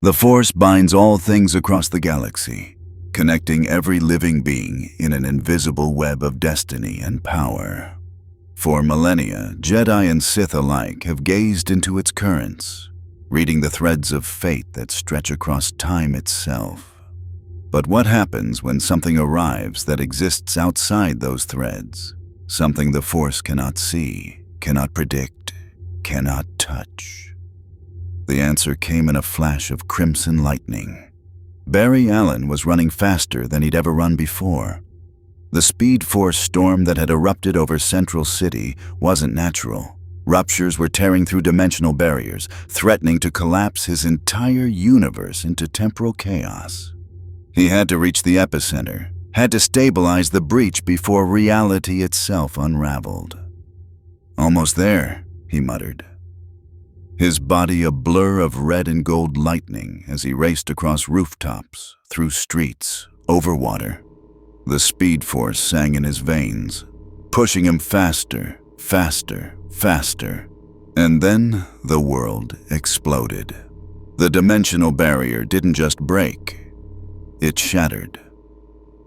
The Force binds all things across the galaxy, connecting every living being in an invisible web of destiny and power. For millennia, Jedi and Sith alike have gazed into its currents, reading the threads of fate that stretch across time itself. But what happens when something arrives that exists outside those threads? Something the Force cannot see, cannot predict, cannot touch. The answer came in a flash of crimson lightning. Barry Allen was running faster than he'd ever run before. The Speed Force storm that had erupted over Central City wasn't natural. Ruptures were tearing through dimensional barriers, threatening to collapse his entire universe into temporal chaos. He had to reach the epicenter, had to stabilize the breach before reality itself unraveled. "Almost there," he muttered, his body a blur of red and gold lightning as he raced across rooftops, through streets, over water. The Speed Force sang in his veins, pushing him faster, faster, faster. And then the world exploded. The dimensional barrier didn't just break, it shattered.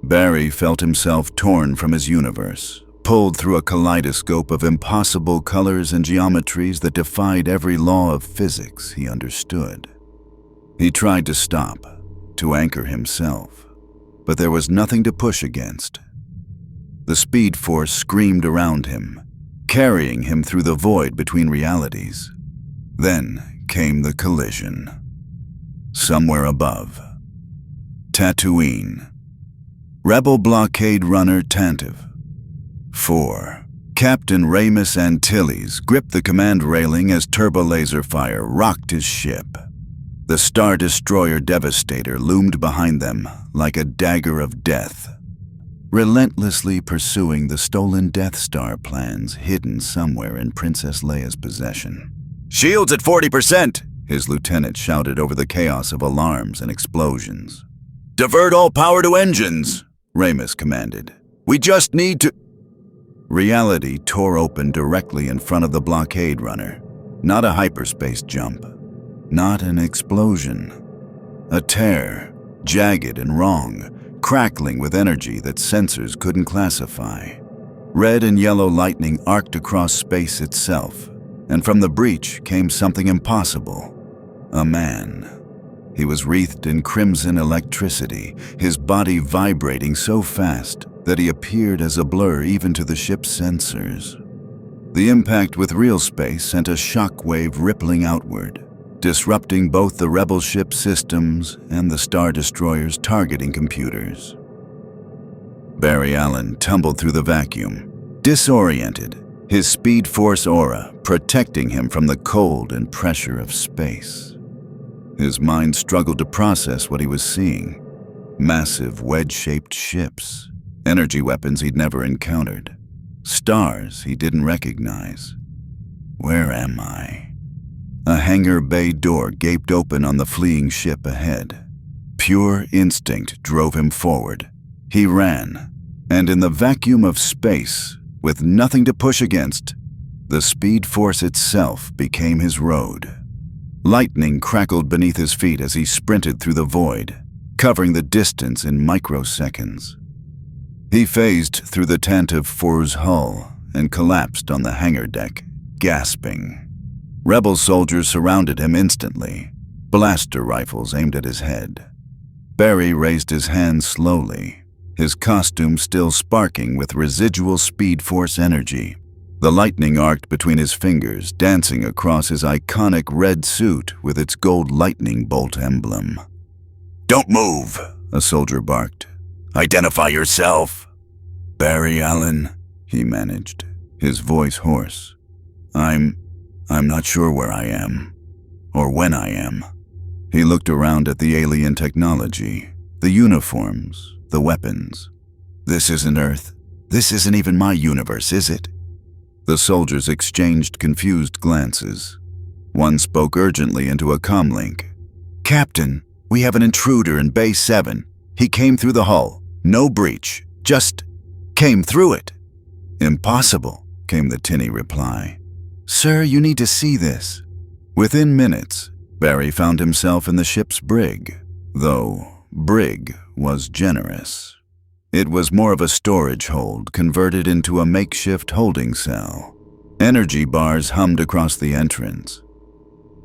Barry felt himself torn from his universe, pulled through a kaleidoscope of impossible colors and geometries that defied every law of physics he understood. He tried to stop, to anchor himself, but there was nothing to push against. The Speed Force screamed around him, carrying him through the void between realities. Then came the collision. Somewhere above, Tatooine. Rebel blockade runner Tantive. 4. Captain Ramus Antilles gripped the command railing as turbo-laser fire rocked his ship. The Star Destroyer Devastator loomed behind them like a dagger of death, relentlessly pursuing the stolen Death Star plans hidden somewhere in Princess Leia's possession. "Shields at 40%, his lieutenant shouted over the chaos of alarms and explosions. "Divert all power to engines," Ramus commanded. "We just need to—" Reality tore open directly in front of the blockade runner. Not a hyperspace jump. Not an explosion. A tear, jagged and wrong, crackling with energy that sensors couldn't classify. Red and yellow lightning arced across space itself, and from the breach came something impossible. A man. He was wreathed in crimson electricity, his body vibrating so fast that he appeared as a blur even to the ship's sensors. The impact with real space sent a shock wave rippling outward, disrupting both the rebel ship systems and the Star Destroyer's targeting computers. Barry Allen tumbled through the vacuum, disoriented, his Speed Force aura protecting him from the cold and pressure of space. His mind struggled to process what he was seeing. Massive wedge-shaped ships, energy weapons he'd never encountered, stars he didn't recognize. Where am I? A hangar bay door gaped open on the fleeing ship ahead. Pure instinct drove him forward. He ran, and in the vacuum of space, with nothing to push against, the Speed Force itself became his road. Lightning crackled beneath his feet as he sprinted through the void, covering the distance in microseconds. He phased through the Tantive 4's hull and collapsed on the hangar deck, gasping. Rebel soldiers surrounded him instantly, blaster rifles aimed at his head. Barry raised his hand slowly, his costume still sparking with residual Speed Force energy. The lightning arced between his fingers, dancing across his iconic red suit with its gold lightning bolt emblem. "Don't move," a soldier barked. "Identify yourself." "Barry Allen," he managed, his voice hoarse. I'm not sure where I am, or when I am." He looked around at the alien technology, the uniforms, the weapons. "This isn't Earth. This isn't even my universe, is it?" The soldiers exchanged confused glances. One spoke urgently into a comlink. "Captain, we have an intruder in Bay 7. He came through the hull. No breach. Just came through it." "Impossible," came the tinny reply. "Sir, you need to see this." Within minutes, Barry found himself in the ship's brig, though brig was generous. It was more of a storage hold converted into a makeshift holding cell. Energy bars hummed across the entrance,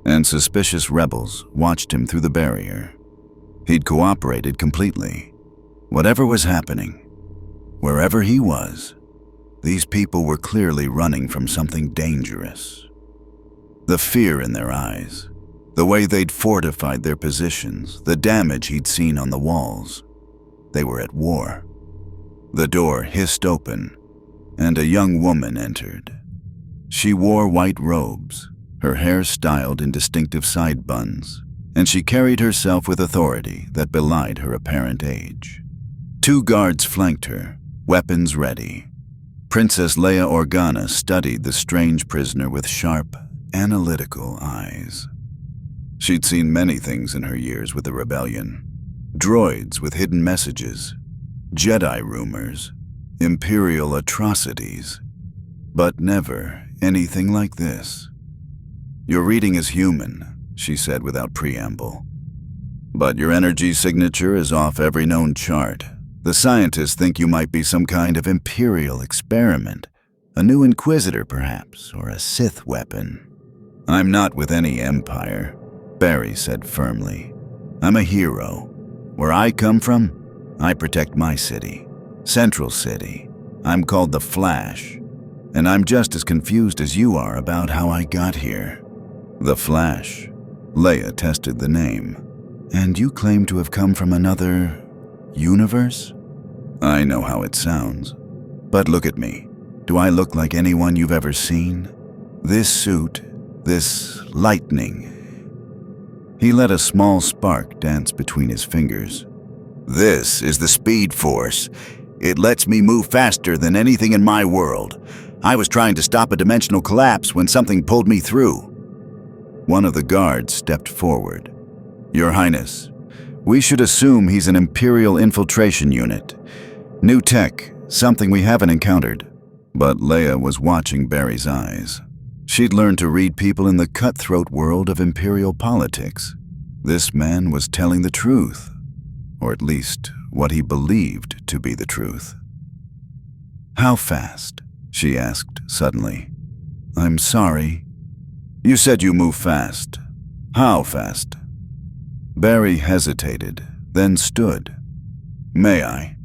and suspicious rebels watched him through the barrier. He'd cooperated completely. Whatever was happening, wherever he was, these people were clearly running from something dangerous. The fear in their eyes, the way they'd fortified their positions, the damage he'd seen on the walls. They were at war. The door hissed open, and a young woman entered. She wore white robes, her hair styled in distinctive side buns, and she carried herself with authority that belied her apparent age. 2 guards flanked her, weapons ready. Princess Leia Organa studied the strange prisoner with sharp, analytical eyes. She'd seen many things in her years with the rebellion. Droids with hidden messages, Jedi rumors, Imperial atrocities, but never anything like this. "Your reading is human," she said without preamble. "But your energy signature is off every known chart. The scientists think you might be some kind of Imperial experiment, a new Inquisitor perhaps, or a Sith weapon." "I'm not with any empire," Barry said firmly. "I'm a hero. Where I come from, I protect my city, Central City. I'm called the Flash, and I'm just as confused as you are about how I got here." "The Flash?" Leia tested the name. "And you claim to have come from another universe?" "I know how it sounds. But look at me. Do I look like anyone you've ever seen? This suit, this lightning." He let a small spark dance between his fingers. "This is the Speed Force. It lets me move faster than anything in my world. I was trying to stop a dimensional collapse when something pulled me through." One of the guards stepped forward. "Your Highness, we should assume he's an Imperial infiltration unit. New tech, something we haven't encountered." But Leia was watching Barry's eyes. She'd learned to read people in the cutthroat world of Imperial politics. This man was telling the truth, or at least what he believed to be the truth. "How fast?" she asked suddenly. "I'm sorry." "You said you move fast. How fast?" Barry hesitated, then stood. "May I?"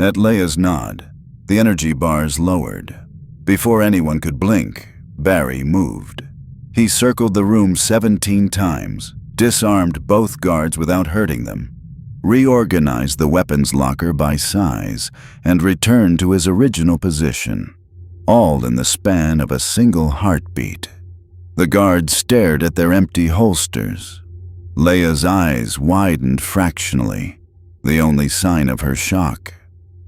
At Leia's nod, the energy bars lowered. Before anyone could blink, Barry moved. He circled the room 17 times, disarmed both guards without hurting them, reorganized the weapons locker by size, and returned to his original position, all in the span of a single heartbeat. The guards stared at their empty holsters. Leia's eyes widened fractionally, the only sign of her shock.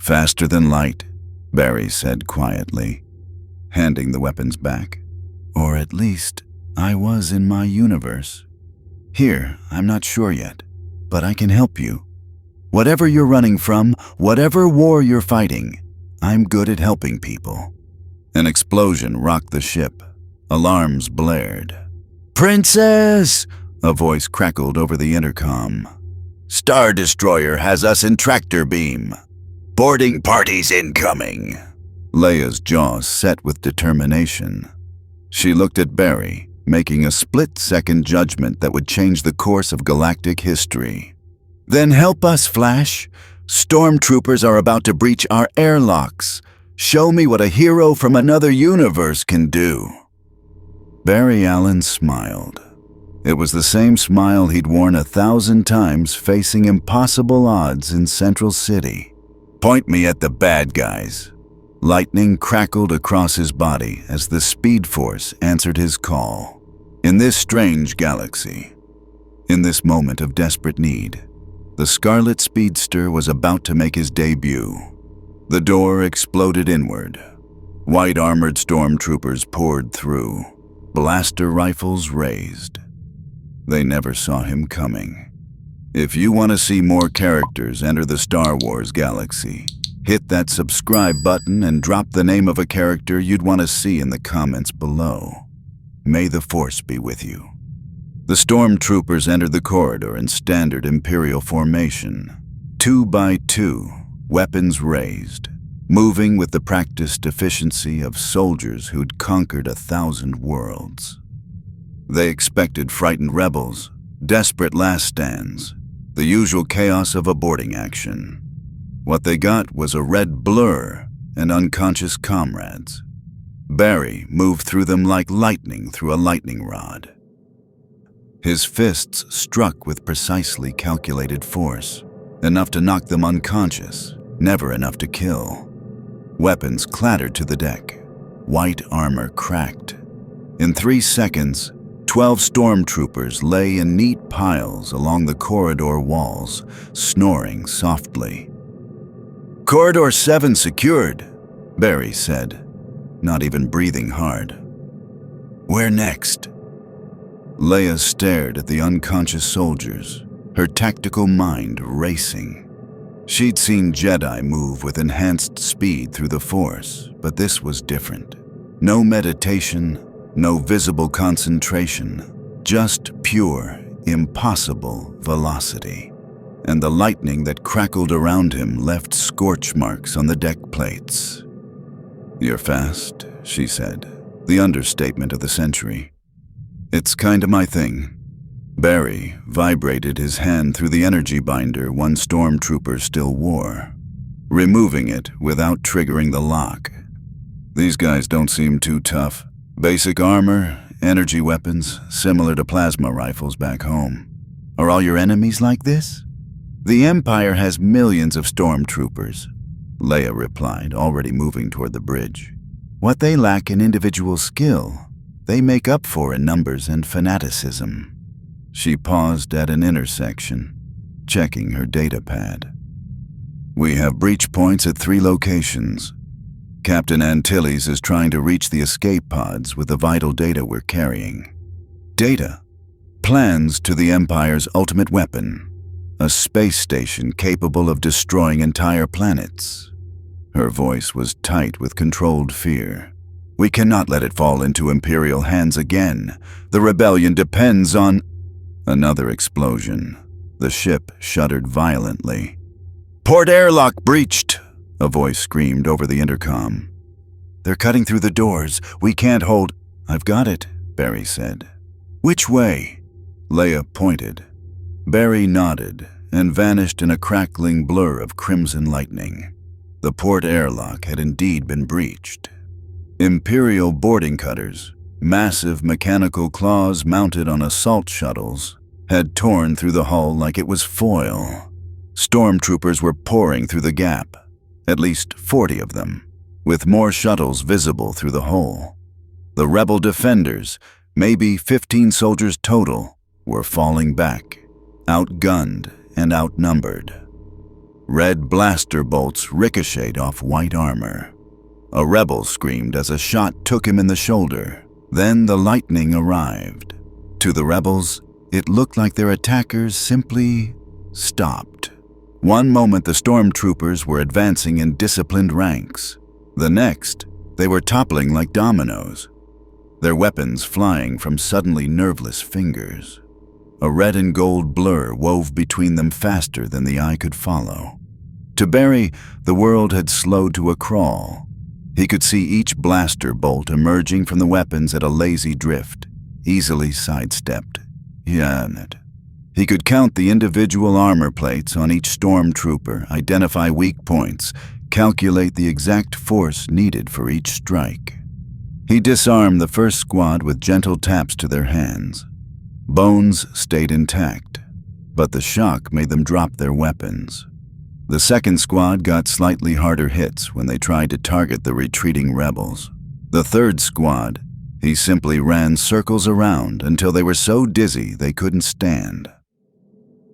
"Faster than light," Barry said quietly, handing the weapons back. "Or at least, I was in my universe. Here, I'm not sure yet, but I can help you. Whatever you're running from, whatever war you're fighting, I'm good at helping people." An explosion rocked the ship. Alarms blared. "Princess!" a voice crackled over the intercom. "Star Destroyer has us in tractor beam. Boarding parties incoming." Leia's jaws set with determination. She looked at Barry, making a split-second judgment that would change the course of galactic history. "Then help us, Flash. Stormtroopers are about to breach our airlocks. Show me what a hero from another universe can do." Barry Allen smiled. It was the same smile he'd worn 1,000 times facing impossible odds in Central City. "Point me at the bad guys." Lightning crackled across his body as the Speed Force answered his call. In this strange galaxy, in this moment of desperate need, the Scarlet Speedster was about to make his debut. The door exploded inward. White armored stormtroopers poured through, blaster rifles raised. They never saw him coming. If you want to see more characters enter the Star Wars galaxy, hit that subscribe button and drop the name of a character you'd want to see in the comments below. May the Force be with you. The stormtroopers entered the corridor in standard Imperial formation, 2 by 2, weapons raised, moving with the practiced efficiency of soldiers who'd conquered 1,000 worlds. They expected frightened rebels, desperate last stands, the usual chaos of a boarding action. What they got was a red blur and unconscious comrades. Barry moved through them like lightning through a lightning rod. His fists struck with precisely calculated force, enough to knock them unconscious, never enough to kill. Weapons clattered to the deck. White armor cracked. In 3 seconds, 12 stormtroopers lay in neat piles along the corridor walls, snoring softly. "Corridor 7 secured," Barry said, not even breathing hard. "Where next?" Leia stared at the unconscious soldiers, her tactical mind racing. She'd seen Jedi move with enhanced speed through the Force, but this was different. No meditation, no visible concentration, just pure, impossible velocity. And the lightning that crackled around him left scorch marks on the deck plates. "You're fast," she said, the understatement of the century. "It's kinda my thing." Barry vibrated his hand through the energy binder one stormtrooper still wore, removing it without triggering the lock. "These guys don't seem too tough. Basic armor, energy weapons, similar to plasma rifles back home." "Are all your enemies like this?" "The Empire has millions of stormtroopers," Leia replied, already moving toward the bridge. "What they lack in individual skill, they make up for in numbers and fanaticism." She paused at an intersection, checking her data pad. "We have breach points at 3 locations. Captain Antilles is trying to reach the escape pods with the vital data we're carrying." "Data?" "Plans to the Empire's ultimate weapon, a space station capable of destroying entire planets." Her voice was tight with controlled fear. "We cannot let it fall into Imperial hands again. The rebellion depends on—" Another explosion. The ship shuddered violently. "Port airlock breached!" a voice screamed over the intercom. "They're cutting through the doors. We can't hold—" "I've got it," Barry said. "Which way?" Leia pointed. Barry nodded and vanished in a crackling blur of crimson lightning. The port airlock had indeed been breached. Imperial boarding cutters, massive mechanical claws mounted on assault shuttles, had torn through the hull like it was foil. Stormtroopers were pouring through the gap, at least 40 of them, with more shuttles visible through the hole. The rebel defenders, maybe 15 soldiers total, were falling back, outgunned and outnumbered. Red blaster bolts ricocheted off white armor. A rebel screamed as a shot took him in the shoulder. Then the lightning arrived. To the rebels, it looked like their attackers simply stopped. One moment the stormtroopers were advancing in disciplined ranks. The next, they were toppling like dominoes, their weapons flying from suddenly nerveless fingers. A red and gold blur wove between them faster than the eye could follow. To Barry, the world had slowed to a crawl. He could see each blaster bolt emerging from the weapons at a lazy drift, easily sidestepped. He could count the individual armor plates on each stormtrooper, identify weak points, calculate the exact force needed for each strike. He disarmed the first squad with gentle taps to their hands. Bones stayed intact, but the shock made them drop their weapons. The second squad got slightly harder hits when they tried to target the retreating rebels. The third squad, he simply ran circles around until they were so dizzy they couldn't stand.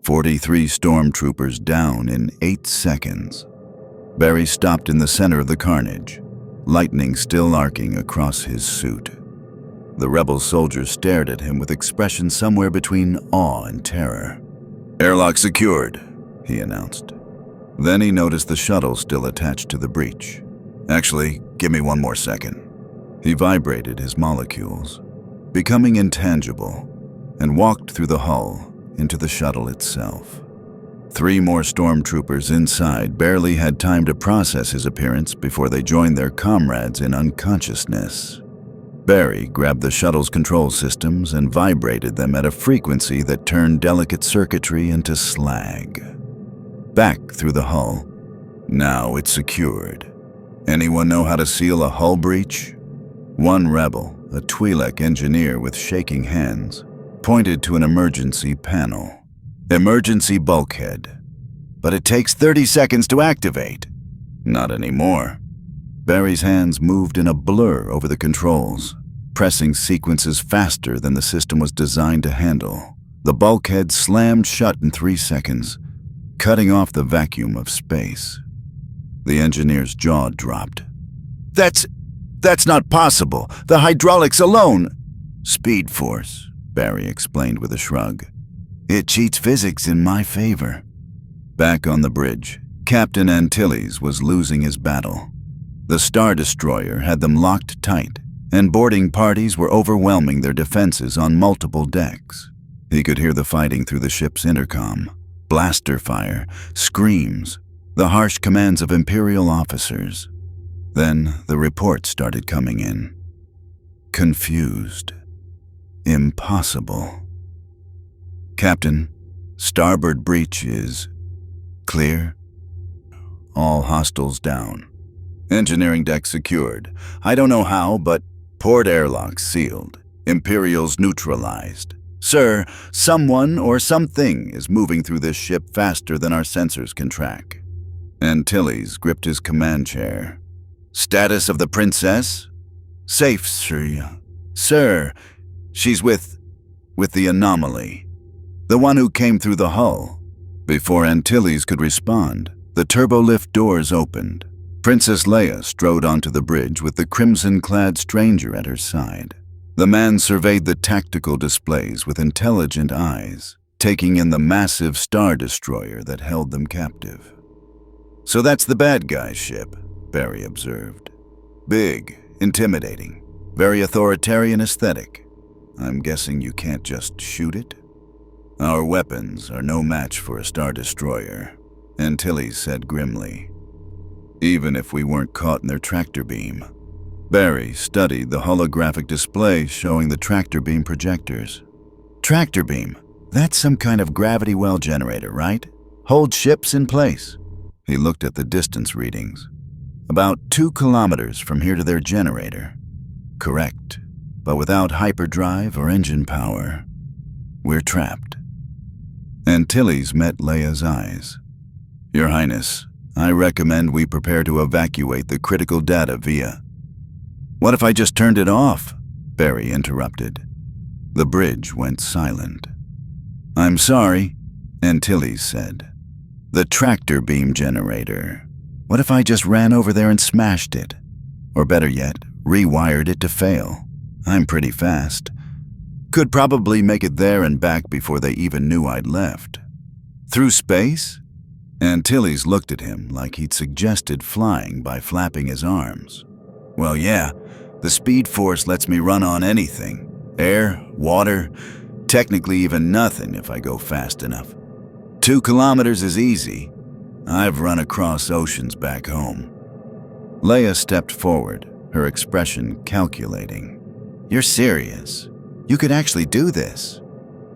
43 stormtroopers down in 8 seconds. Barry stopped in the center of the carnage, lightning still arcing across his suit. The rebel soldiers stared at him with expressions somewhere between awe and terror. "Airlock secured," he announced. Then he noticed the shuttle still attached to the breach. "Actually, give me one more second." He vibrated his molecules, becoming intangible, and walked through the hull into the shuttle itself. 3 more stormtroopers inside barely had time to process his appearance before they joined their comrades in unconsciousness. Barry grabbed the shuttle's control systems and vibrated them at a frequency that turned delicate circuitry into slag. Back through the hull. Now it's secured. Anyone know how to seal a hull breach? One rebel, a Twi'lek engineer with shaking hands, pointed to an emergency panel. Emergency bulkhead. But it takes 30 seconds to activate. Not anymore. Barry's hands moved in a blur over the controls, pressing sequences faster than the system was designed to handle. The bulkhead slammed shut in 3 seconds, cutting off the vacuum of space. The engineer's jaw dropped. That's not possible. The hydraulics alone. Speed force, Barry explained with a shrug. It cheats physics in my favor. Back on the bridge, Captain Antilles was losing his battle. The Star Destroyer had them locked tight, and boarding parties were overwhelming their defenses on multiple decks. He could hear the fighting through the ship's intercom. Blaster fire, screams, the harsh commands of Imperial officers. Then the reports started coming in. Confused. Impossible. Captain, starboard breach is clear. All hostiles down. Engineering deck secured. I don't know how, but port airlocks sealed. Imperials neutralized. Sir, someone or something is moving through this ship faster than our sensors can track. Antilles gripped his command chair. Status of the princess? Safe, sir. Sir, she's with the anomaly. The one who came through the hull. Before Antilles could respond, the turbolift doors opened. Princess Leia strode onto the bridge with the crimson-clad stranger at her side. The man surveyed the tactical displays with intelligent eyes, taking in the massive Star Destroyer that held them captive. So that's the bad guy's ship, Barry observed. Big, intimidating, very authoritarian aesthetic. I'm guessing you can't just shoot it? Our weapons are no match for a Star Destroyer, Antilles said grimly. Even if we weren't caught in their tractor beam. Barry studied the holographic display showing the tractor beam projectors. Tractor beam? That's some kind of gravity well generator, right? Hold ships in place. He looked at the distance readings. About 2 kilometers from here to their generator. Correct, but without hyperdrive or engine power, we're trapped. Antilles met Leia's eyes. Your Highness, I recommend we prepare to evacuate the critical data via... What if I just turned it off? Barry interrupted. The bridge went silent. I'm sorry, Antilles said. The tractor beam generator. What if I just ran over there and smashed it? Or better yet, rewired it to fail? I'm pretty fast. Could probably make it there and back before they even knew I'd left. Through space? Antilles looked at him like he'd suggested flying by flapping his arms. Well, yeah, the Speed Force lets me run on anything. Air, water, technically even nothing if I go fast enough. 2 kilometers is easy. I've run across oceans back home. Leia stepped forward, her expression calculating. You're serious? You could actually do this?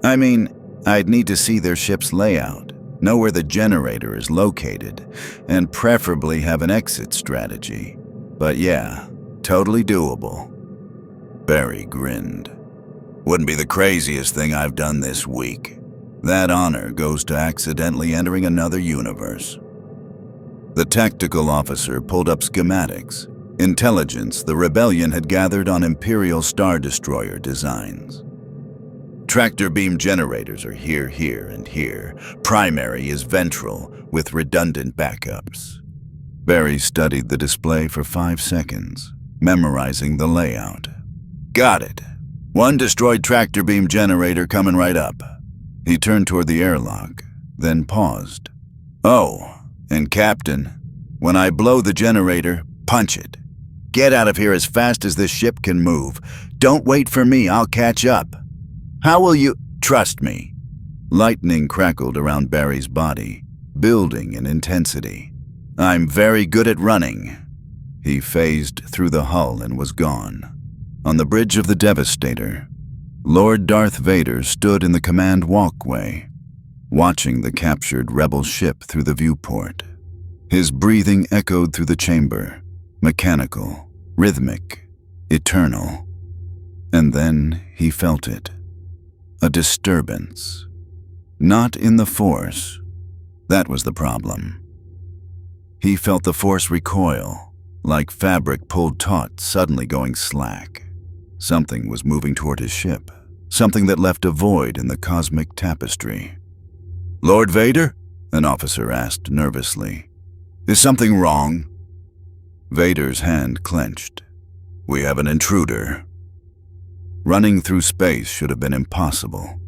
I mean, I'd need to see their ship's layout, know where the generator is located, and preferably have an exit strategy. But yeah, totally doable. Barry grinned. Wouldn't be the craziest thing I've done this week. That honor goes to accidentally entering another universe. The tactical officer pulled up schematics, intelligence the rebellion had gathered on Imperial Star Destroyer designs. Tractor beam generators are here, here, and here. Primary is ventral, with redundant backups. Barry studied the display for 5 seconds, memorizing the layout. Got it. 1 destroyed tractor beam generator coming right up. He turned toward the airlock, then paused. Oh, and Captain, when I blow the generator, punch it. Get out of here as fast as this ship can move. Don't wait for me, I'll catch up. How will you... trust me." Lightning crackled around Barry's body, building in intensity. "I'm very good at running." He phased through the hull and was gone. On the bridge of the Devastator, Lord Darth Vader stood in the command walkway, watching the captured rebel ship through the viewport. His breathing echoed through the chamber, mechanical, rhythmic, eternal. And then he felt it. A disturbance. Not in the Force. That was the problem. He felt the Force recoil, like fabric pulled taut suddenly going slack. Something was moving toward his ship, something that left a void in the cosmic tapestry. "Lord Vader?" an officer asked nervously. "Is something wrong?" Vader's hand clenched. "We have an intruder." Running through space should have been impossible.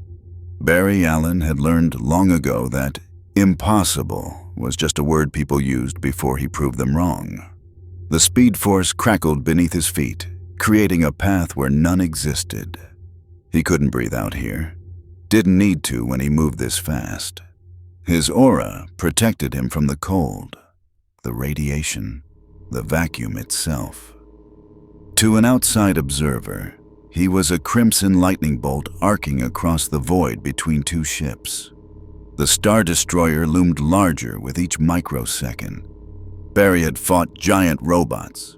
Barry Allen had learned long ago that impossible was just a word people used before he proved them wrong. The Speed Force crackled beneath his feet, creating a path where none existed. He couldn't breathe out here. Didn't need to when he moved this fast. His aura protected him from the cold, the radiation, the vacuum itself. To an outside observer, he was a crimson lightning bolt arcing across the void between two ships. The Star Destroyer loomed larger with each microsecond. Barry had fought giant robots,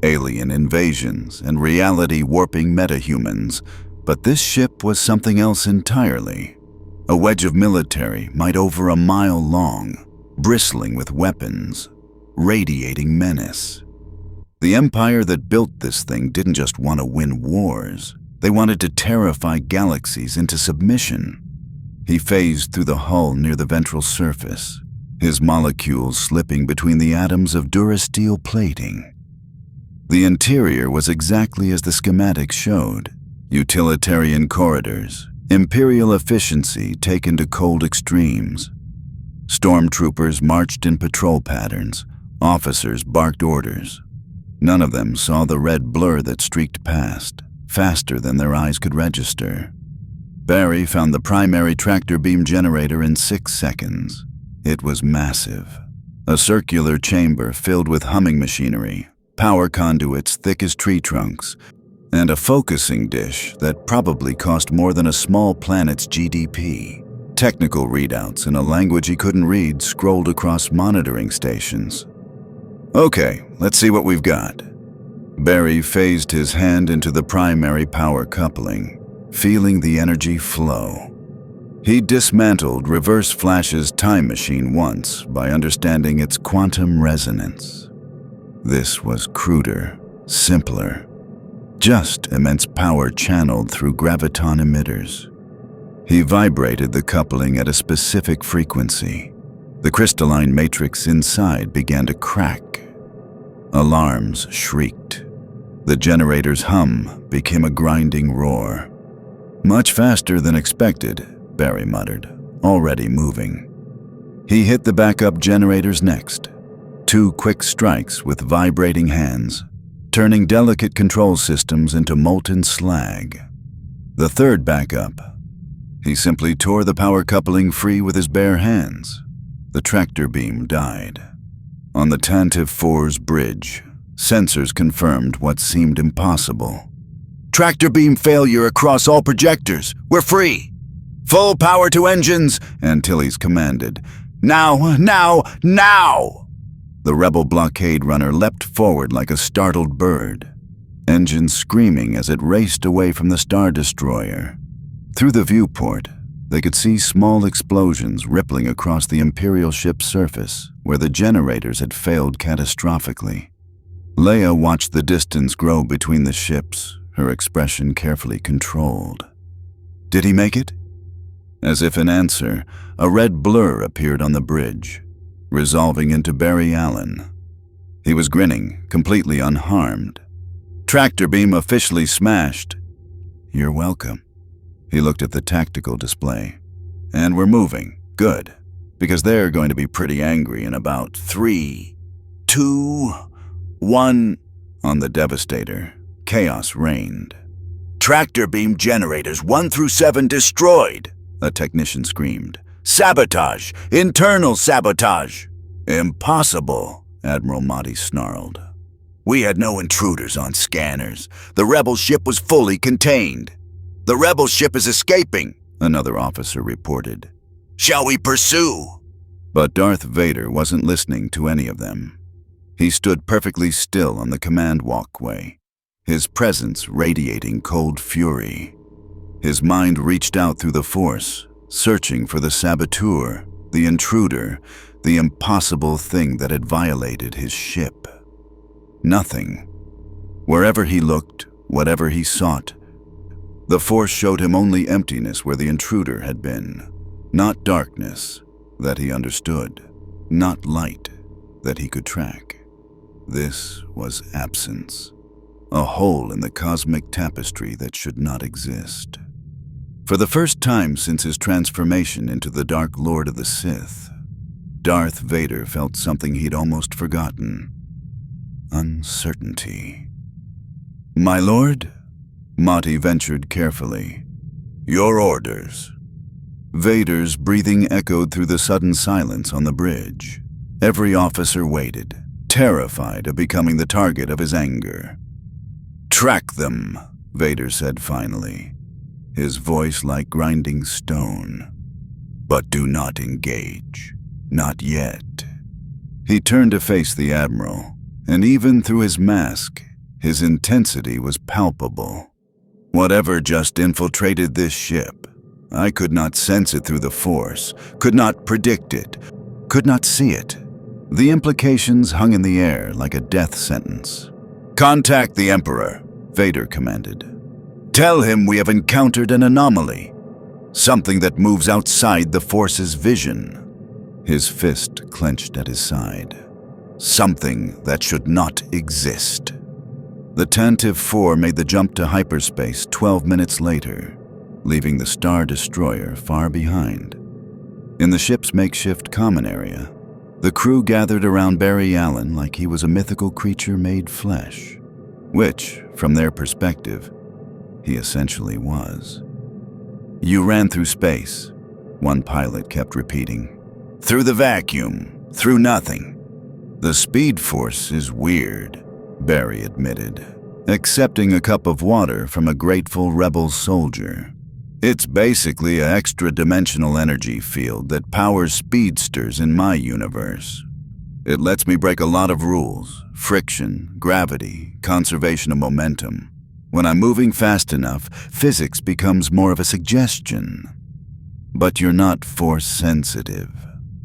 alien invasions, and reality-warping metahumans, but this ship was something else entirely. A wedge of military might over a mile long, bristling with weapons, radiating menace. The empire that built this thing didn't just want to win wars. They wanted to terrify galaxies into submission. He phased through the hull near the ventral surface, his molecules slipping between the atoms of durasteel plating. The interior was exactly as the schematics showed. Utilitarian corridors, imperial efficiency taken to cold extremes. Stormtroopers marched in patrol patterns, officers barked orders. None of them saw the red blur that streaked past, faster than their eyes could register. Barry found the primary tractor beam generator in 6 seconds. It was massive. A circular chamber filled with humming machinery, power conduits thick as tree trunks, and a focusing dish that probably cost more than a small planet's GDP. Technical readouts in a language he couldn't read scrolled across monitoring stations. "Okay, let's see what we've got." Barry phased his hand into the primary power coupling, feeling the energy flow. He dismantled Reverse Flash's time machine once by understanding its quantum resonance. This was cruder, simpler. Just immense power channeled through graviton emitters. He vibrated the coupling at a specific frequency. The crystalline matrix inside began to crack. Alarms shrieked. The generator's hum became a grinding roar. "Much faster than expected," Barry muttered, already moving. He hit the backup generators next. 2 quick strikes with vibrating hands, turning delicate control systems into molten slag. The third backup. He simply tore the power coupling free with his bare hands. The tractor beam died. On the Tantive 4's bridge, sensors confirmed what seemed impossible. "Tractor beam failure across all projectors. We're free. Full power to engines," Antilles commanded. "Now, now, now!" The rebel blockade runner leapt forward like a startled bird, engines screaming as it raced away from the Star Destroyer. Through the viewport, they could see small explosions rippling across the Imperial ship's surface where the generators had failed catastrophically. Leia watched the distance grow between the ships, her expression carefully controlled. "Did he make it?" As if in answer, a red blur appeared on the bridge, resolving into Barry Allen. He was grinning, completely unharmed. "Tractor beam officially smashed." "You're welcome." He looked at the tactical display. "And we're moving. Good. Because they're going to be pretty angry in about 3, 2, 1. On the Devastator, chaos reigned. Tractor beam generators 1 through 7 destroyed, a technician screamed. Sabotage! Internal sabotage! Impossible, Admiral Motti snarled. We had no intruders on scanners. The rebel ship was fully contained. The rebel ship is escaping, another officer reported. Shall we pursue? But Darth Vader wasn't listening to any of them. He stood perfectly still on the command walkway, his presence radiating cold fury. His mind reached out through the Force, searching for the saboteur, the intruder, the impossible thing that had violated his ship. Nothing. Wherever he looked, whatever he sought, the Force showed him only emptiness where the intruder had been. Not darkness that he understood, not light that he could track. This was absence, a hole in the cosmic tapestry that should not exist. For the first time since his transformation into the Dark Lord of the Sith, Darth Vader felt something he'd almost forgotten. Uncertainty. My lord? Motti ventured carefully. Your orders. Vader's breathing echoed through the sudden silence on the bridge. Every officer waited, terrified of becoming the target of his anger. Track them, Vader said finally, his voice like grinding stone. But do not engage. Not yet. He turned to face the Admiral, and even through his mask, his intensity was palpable. Whatever just infiltrated this ship, I could not sense it through the Force, could not predict it, could not see it. The implications hung in the air like a death sentence. Contact the Emperor, Vader commanded. Tell him we have encountered an anomaly, something that moves outside the Force's vision. His fist clenched at his side. Something that should not exist. The Tantive 4 made the jump to hyperspace 12 minutes later, leaving the Star Destroyer far behind. In the ship's makeshift common area, the crew gathered around Barry Allen like he was a mythical creature made flesh, which, from their perspective, he essentially was. You ran through space, one pilot kept repeating. Through the vacuum, through nothing. The Speed Force is weird, Barry admitted, accepting a cup of water from a grateful rebel soldier. It's basically an extra-dimensional energy field that powers speedsters in my universe. It lets me break a lot of rules: friction, gravity, conservation of momentum. When I'm moving fast enough, physics becomes more of a suggestion. But you're not Force-sensitive,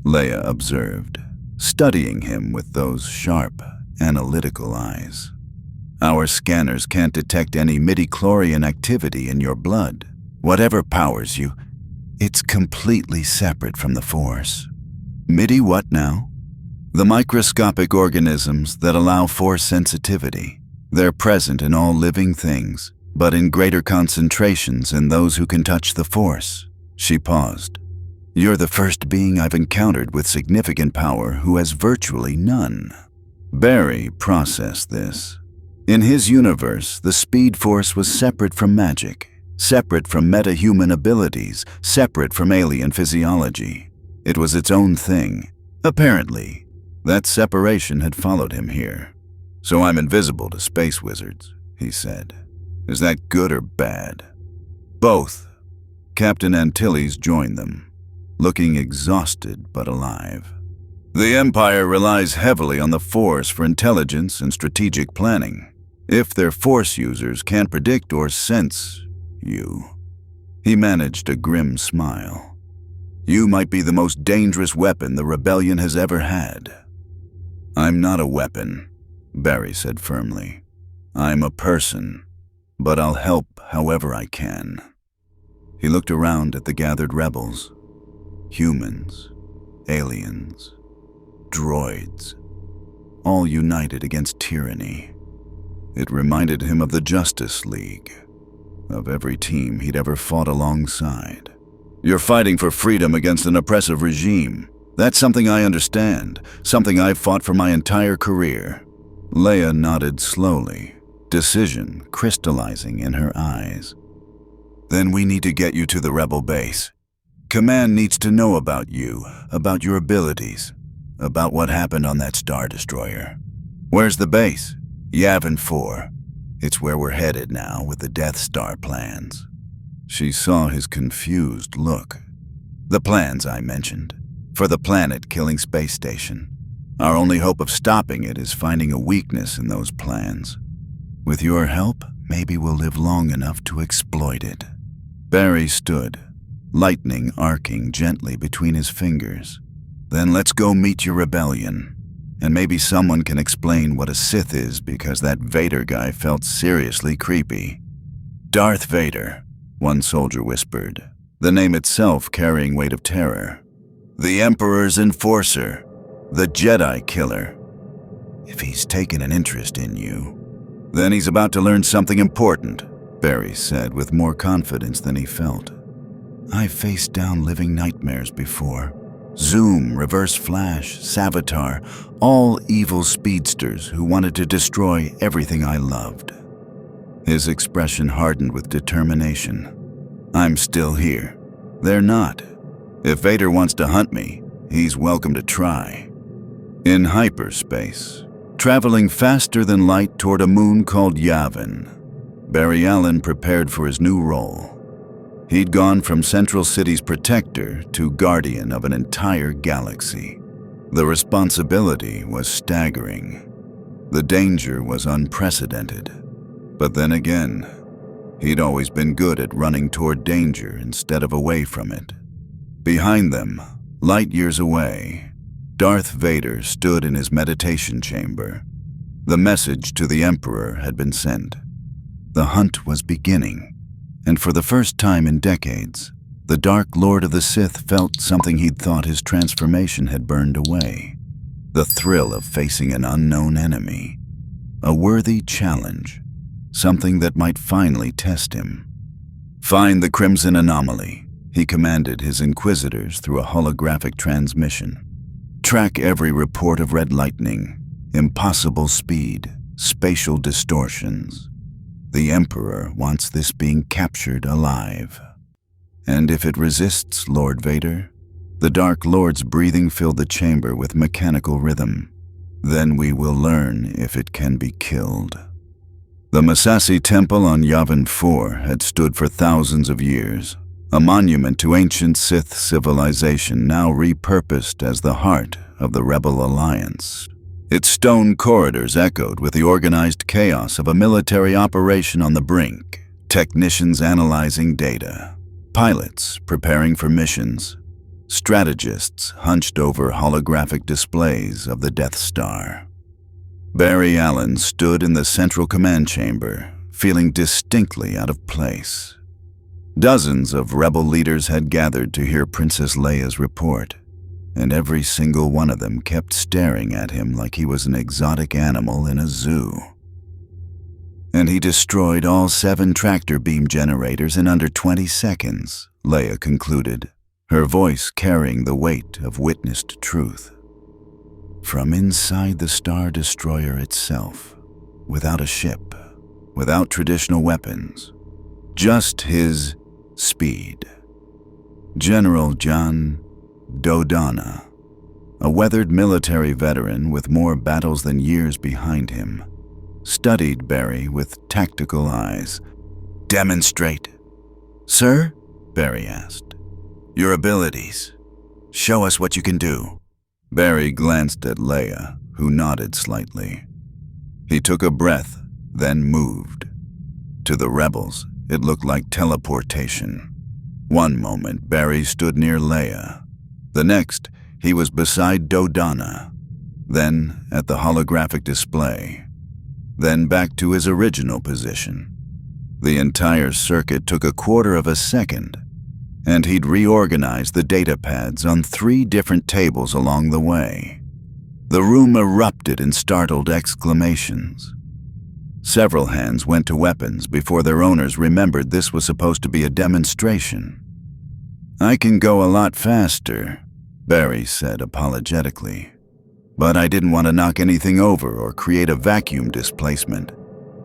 Leia observed, studying him with those sharp, analytical eyes. Our scanners can't detect any midi-chlorian activity in your blood. Whatever powers you, it's completely separate from the Force. Midi what now? The microscopic organisms that allow Force sensitivity. They're present in all living things, but in greater concentrations in those who can touch the Force. She paused. You're the first being I've encountered with significant power who has virtually none. Barry processed this. In his universe, the Speed Force was separate from magic, separate from meta-human abilities, separate from alien physiology. It was its own thing. Apparently, that separation had followed him here. So I'm invisible to space wizards, he said. Is that good or bad? Both. Captain Antilles joined them, looking exhausted but alive. The Empire relies heavily on the Force for intelligence and strategic planning. If their Force users can't predict or sense you. He managed a grim smile. You might be the most dangerous weapon the rebellion has ever had. I'm not a weapon, Barry said firmly. I'm a person, but I'll help however I can. He looked around at the gathered rebels. Humans, aliens, droids, all united against tyranny. It reminded him of the Justice League, of every team he'd ever fought alongside. You're fighting for freedom against an oppressive regime. That's something I understand, something I've fought for my entire career. Leia nodded slowly. decision crystallizing in her eyes. "Then we need to get you to the rebel base. Command needs to know about you, about your abilities, about what happened on that Star Destroyer. Where's the base?" "Yavin 4. It's where we're headed now with the Death Star plans." She saw his confused look. "The plans I mentioned. For the planet-killing space station. Our only hope of stopping it is finding a weakness in those plans. With your help, maybe we'll live long enough to exploit it." Barry stood, lightning arcing gently between his fingers. "Then let's go meet your rebellion. And maybe someone can explain what a Sith is, because that Vader guy felt seriously creepy." "Darth Vader," one soldier whispered, the name itself carrying weight of terror. "The Emperor's enforcer, the Jedi killer. If he's taken an interest in you, then he's about to learn something important," Barry said with more confidence than he felt. "I've faced down living nightmares before. Zoom, Reverse Flash, Savitar, all evil speedsters who wanted to destroy everything I loved." His expression hardened with determination. "I'm still here. They're not. If Vader wants to hunt me, he's welcome to try." In hyperspace, traveling faster than light toward a moon called Yavin, Barry Allen prepared for his new role. He'd gone from Central City's protector to guardian of an entire galaxy. The responsibility was staggering. The danger was unprecedented. But then again, he'd always been good at running toward danger instead of away from it. Behind them, light years away, Darth Vader stood in his meditation chamber. The message to the Emperor had been sent. The hunt was beginning. And for the first time in decades, the Dark Lord of the Sith felt something he'd thought his transformation had burned away. The thrill of facing an unknown enemy. A worthy challenge. Something that might finally test him. "Find the Crimson Anomaly," he commanded his Inquisitors through a holographic transmission. "Track every report of red lightning, impossible speed, spatial distortions. The Emperor wants this being captured alive. And if it resists Lord Vader," the Dark Lord's breathing filled the chamber with mechanical rhythm, "then we will learn if it can be killed." The Massassi Temple on Yavin 4 had stood for thousands of years, a monument to ancient Sith civilization now repurposed as the heart of the Rebel Alliance. Its stone corridors echoed with the organized chaos of a military operation on the brink, technicians analyzing data, pilots preparing for missions, strategists hunched over holographic displays of the Death Star. Barry Allen stood in the central command chamber, feeling distinctly out of place. Dozens of rebel leaders had gathered to hear Princess Leia's report, and every single one of them kept staring at him like he was an exotic animal in a zoo. "And he destroyed all 7 tractor beam generators in under 20 seconds, Leia concluded, her voice carrying the weight of witnessed truth. From inside the Star Destroyer itself, without a ship, without traditional weapons, just his speed. General John Dodonna, a weathered military veteran with more battles than years behind him, studied Barry with tactical eyes. "Demonstrate." "Sir?" Barry asked. "Your abilities. Show us what you can do." Barry glanced at Leia, who nodded slightly. He took a breath, then moved. To the rebels, it looked like teleportation. One moment, Barry stood near Leia. The next, he was beside Dodonna. Then, at the holographic display. Then back to his original position. The entire circuit took a quarter of a second, and he'd reorganized the data pads on 3 different tables along the way. The room erupted in startled exclamations. Several hands went to weapons before their owners remembered this was supposed to be a demonstration. "I can go a lot faster," Barry said apologetically. "But I didn't want to knock anything over or create a vacuum displacement."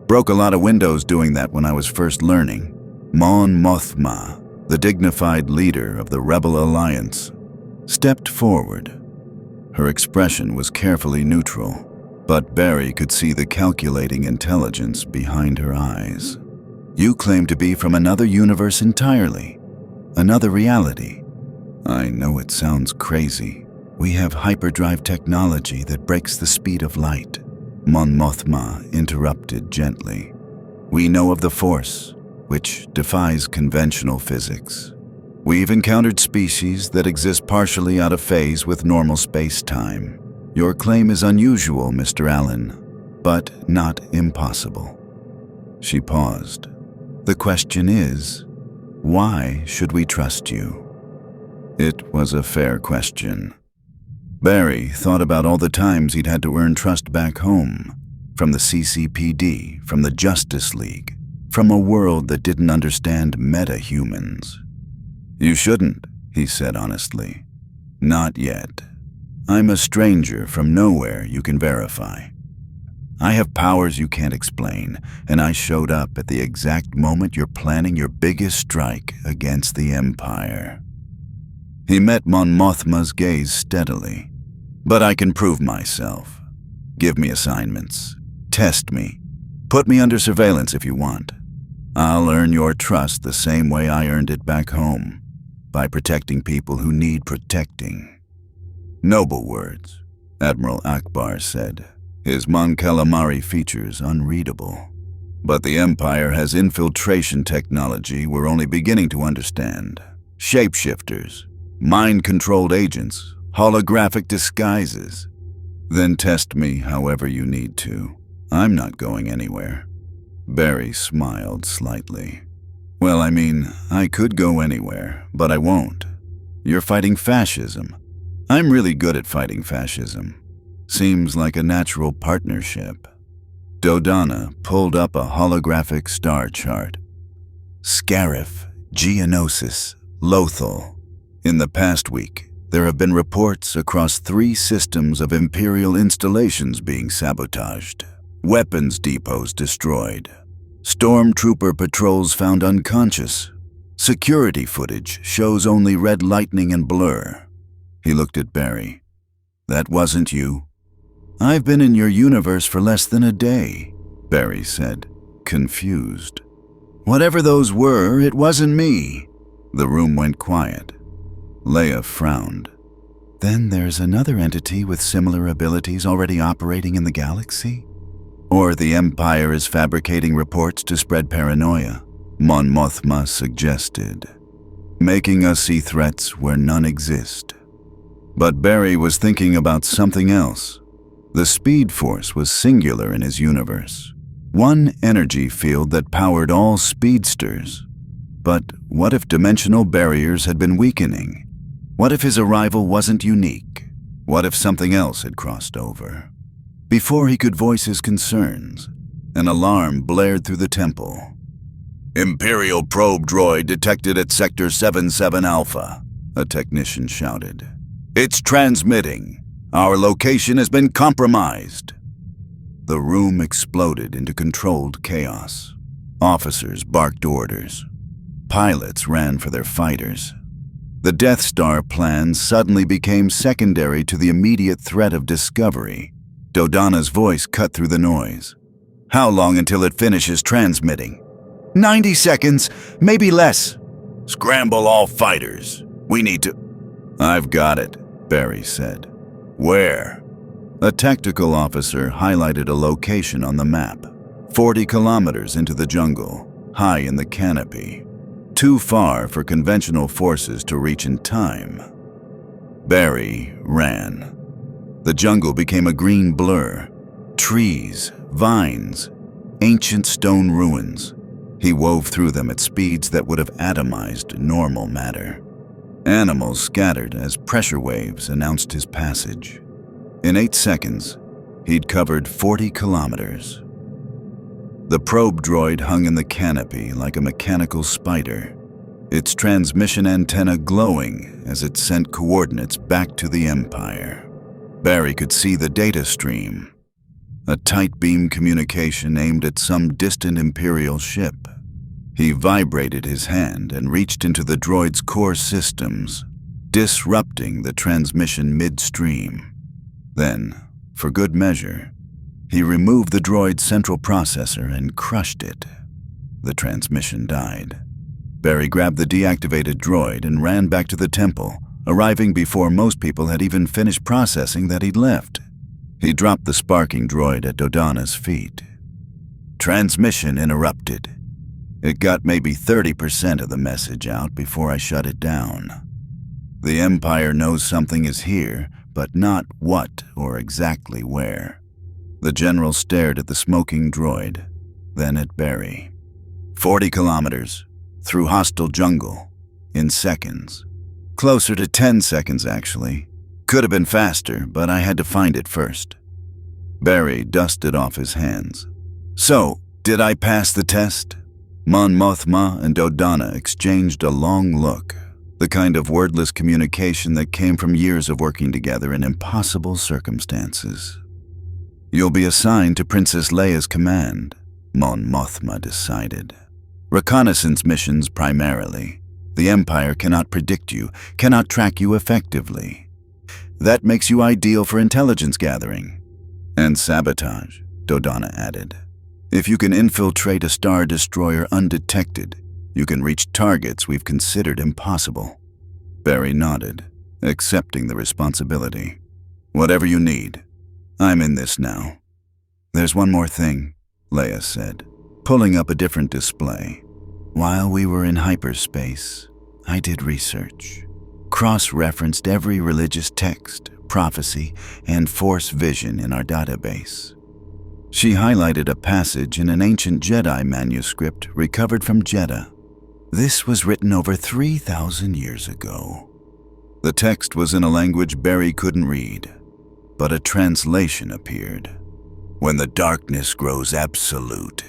Broke a lot of windows doing that when I was first learning. Mon Mothma, the dignified leader of the Rebel Alliance, stepped forward. Her expression was carefully neutral, but Barry could see the calculating intelligence behind her eyes. You claim to be from another universe entirely, another reality. I know it sounds crazy. We have hyperdrive technology that breaks the speed of light. Mon Mothma interrupted gently. We know of the Force, which defies conventional physics. We've encountered species that exist partially out of phase with normal space-time. Your claim is unusual, Mr. Allen, but not impossible. She paused. The question is, why should we trust you? It was a fair question. Barry thought about all the times he'd had to earn trust back home, from the CCPD, from the Justice League, from a world that didn't understand meta-humans. You shouldn't, he said honestly. Not yet. I'm a stranger from nowhere you can verify. I have powers you can't explain, and I showed up at the exact moment you're planning your biggest strike against the Empire. He met Mon Mothma's gaze steadily. But I can prove myself. Give me assignments. Test me. Put me under surveillance if you want. I'll earn your trust the same way I earned it back home, by protecting people who need protecting. Noble words, Admiral Akbar said, his Mon Calamari features unreadable. But the Empire has infiltration technology we're only beginning to understand. Shapeshifters, mind-controlled agents, holographic disguises. Then test me however you need to. I'm not going anywhere. Barry smiled slightly. Well, I mean, I could go anywhere, but I won't. You're fighting fascism. I'm really good at fighting fascism. Seems like a natural partnership. Dodonna pulled up a holographic star chart. Scarif, Geonosis, Lothal. In the past week, there have been reports across 3 systems of Imperial installations being sabotaged, weapons depots destroyed, stormtrooper patrols found unconscious. Security footage shows only red lightning and blur. He looked at Barry. That wasn't you. I've been in your universe for less than a day, Barry said, confused. Whatever those were, it wasn't me. The room went quiet. Leia frowned. Then there's another entity with similar abilities already operating in the galaxy? Or the Empire is fabricating reports to spread paranoia, Mon Mothma suggested, making us see threats where none exist. But Barry was thinking about something else. The Speed Force was singular in his universe, one energy field that powered all speedsters. But what if dimensional barriers had been weakening? What if his arrival wasn't unique? What if something else had crossed over? Before he could voice his concerns, an alarm blared through the temple. Imperial probe droid detected at Sector 77 Alpha, a technician shouted. It's transmitting. Our location has been compromised. The room exploded into controlled chaos. Officers barked orders. Pilots ran for their fighters. The Death Star plan suddenly became secondary to the immediate threat of discovery. Dodonna's voice cut through the noise. How long until it finishes transmitting? 90 seconds, maybe less. Scramble all fighters. We need to... I've got it, Barry said. Where? A tactical officer highlighted a location on the map. 40 kilometers into the jungle, high in the canopy. Too far for conventional forces to reach in time. Barry ran. The jungle became a green blur. Trees, vines, ancient stone ruins. He wove through them at speeds that would have atomized normal matter. Animals scattered as pressure waves announced his passage. In 8 seconds, he'd covered 40 kilometers. The probe droid hung in the canopy like a mechanical spider, its transmission antenna glowing as it sent coordinates back to the Empire. Barry could see the data stream. a tight beam communication aimed at some distant Imperial ship. He vibrated his hand and reached into the droid's core systems, disrupting the transmission midstream. Then, for good measure, he removed the droid's central processor and crushed it. The transmission died. Barry grabbed the deactivated droid and ran back to the temple, arriving before most people had even finished processing that he'd left. He dropped the sparking droid at Dodonna's feet. Transmission interrupted. It got maybe 30% of the message out before I shut it down. The Empire knows something is here, but not what or exactly where. The general stared at the smoking droid, then at Barry. 40 kilometers, through hostile jungle, in seconds. Closer to 10 seconds, actually. Could have been faster, but I had to find it first. Barry dusted off his hands. So, did I pass the test? Mon Mothma and Dodonna exchanged a long look, the kind of wordless communication that came from years of working together in impossible circumstances. You'll be assigned to Princess Leia's command, Mon Mothma decided. Reconnaissance missions primarily. The Empire cannot predict you, cannot track you effectively. That makes you ideal for intelligence gathering. And sabotage, Dodonna added. If you can infiltrate a Star Destroyer undetected, you can reach targets we've considered impossible. Barry nodded, accepting the responsibility. Whatever you need. I'm in this now. There's one more thing, Leia said, pulling up a different display. While we were in hyperspace, I did research. Cross-referenced every religious text, prophecy, and Force vision in our database. She highlighted a passage in an ancient Jedi manuscript recovered from Jeddah. This was written over 3,000 years ago. The text was in a language Barry couldn't read, but a translation appeared. When the darkness grows absolute,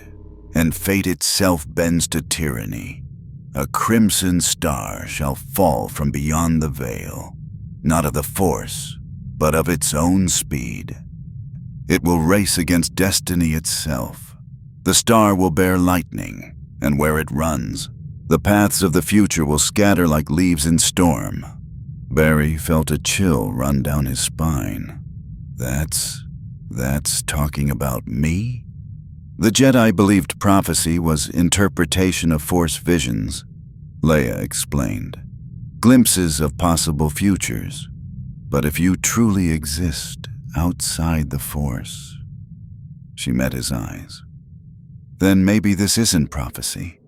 and fate itself bends to tyranny, a crimson star shall fall from beyond the veil, not of the Force, but of its own speed. It will race against destiny itself. The star will bear lightning, and where it runs, the paths of the future will scatter like leaves in storm. Barry felt a chill run down his spine. That's talking about me? The Jedi believed prophecy was interpretation of Force visions, Leia explained. Glimpses of possible futures. But if you truly exist outside the Force... She met his eyes. Then maybe this isn't prophecy.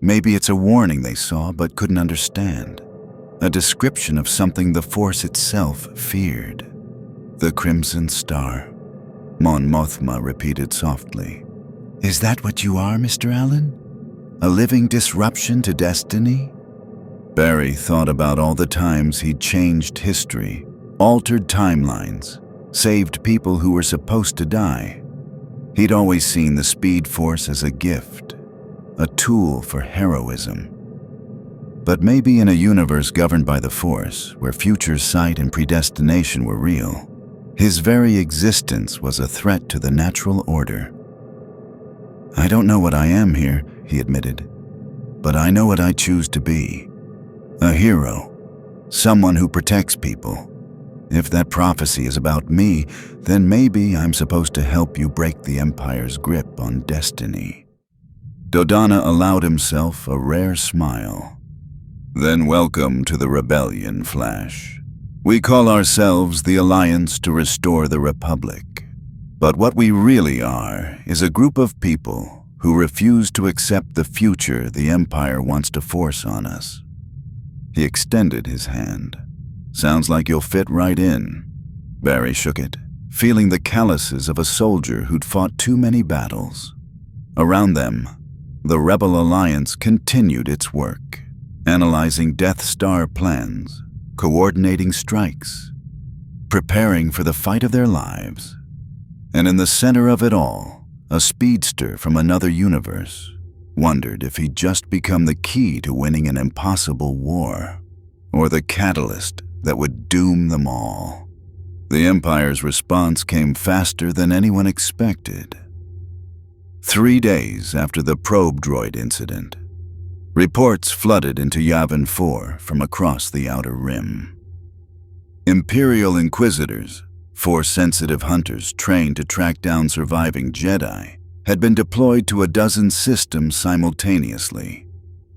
Maybe it's a warning they saw but couldn't understand. A description of something the Force itself feared. The Crimson Star. Mon Mothma repeated softly. Is that what you are, Mr. Allen? A living disruption to destiny? Barry thought about all the times he'd changed history, altered timelines, saved people who were supposed to die. He'd always seen the Speed Force as a gift, a tool for heroism. But maybe in a universe governed by the Force, where future sight and predestination were real, his very existence was a threat to the natural order. I don't know what I am here, he admitted, but I know what I choose to be. A hero, someone who protects people. If that prophecy is about me, then maybe I'm supposed to help you break the Empire's grip on destiny. Dodonna allowed himself a rare smile. Then welcome to the rebellion, Flash. We call ourselves the Alliance to Restore the Republic. But what we really are is a group of people who refuse to accept the future the Empire wants to force on us. He extended his hand. Sounds like you'll fit right in. Barry shook it, feeling the calluses of a soldier who'd fought too many battles. Around them, the Rebel Alliance continued its work, analyzing Death Star plans, coordinating strikes, preparing for the fight of their lives. And in the center of it all, a speedster from another universe wondered if he'd just become the key to winning an impossible war, or the catalyst that would doom them all. The Empire's response came faster than anyone expected. 3 days after the probe droid incident, reports flooded into Yavin 4 from across the Outer Rim. Imperial Inquisitors, Force-sensitive hunters trained to track down surviving Jedi, had been deployed to a dozen systems simultaneously.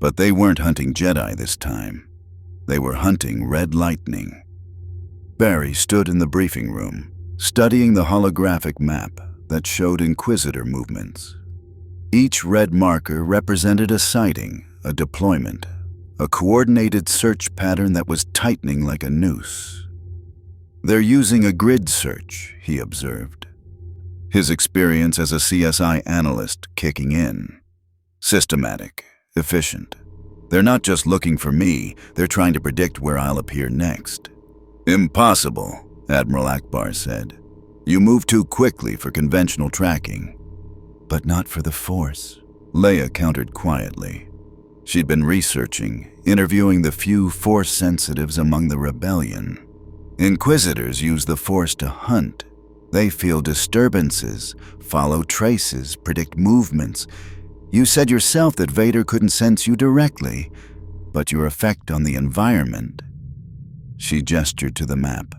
But they weren't hunting Jedi this time. They were hunting Red Lightning. Barry stood in the briefing room, studying the holographic map that showed Inquisitor movements. Each red marker represented a sighting, a deployment, a coordinated search pattern that was tightening like a noose. "They're using a grid search," he observed, his experience as a CSI analyst kicking in. Systematic, efficient. They're not just looking for me, they're trying to predict where I'll appear next. "Impossible," Admiral Akbar said. "You move too quickly for conventional tracking." "But not for the Force," Leia countered quietly. She'd been researching, interviewing the few Force sensitives among the rebellion. Inquisitors use the Force to hunt. They feel disturbances, follow traces, predict movements. You said yourself that Vader couldn't sense you directly, but your effect on the environment. She gestured to the map.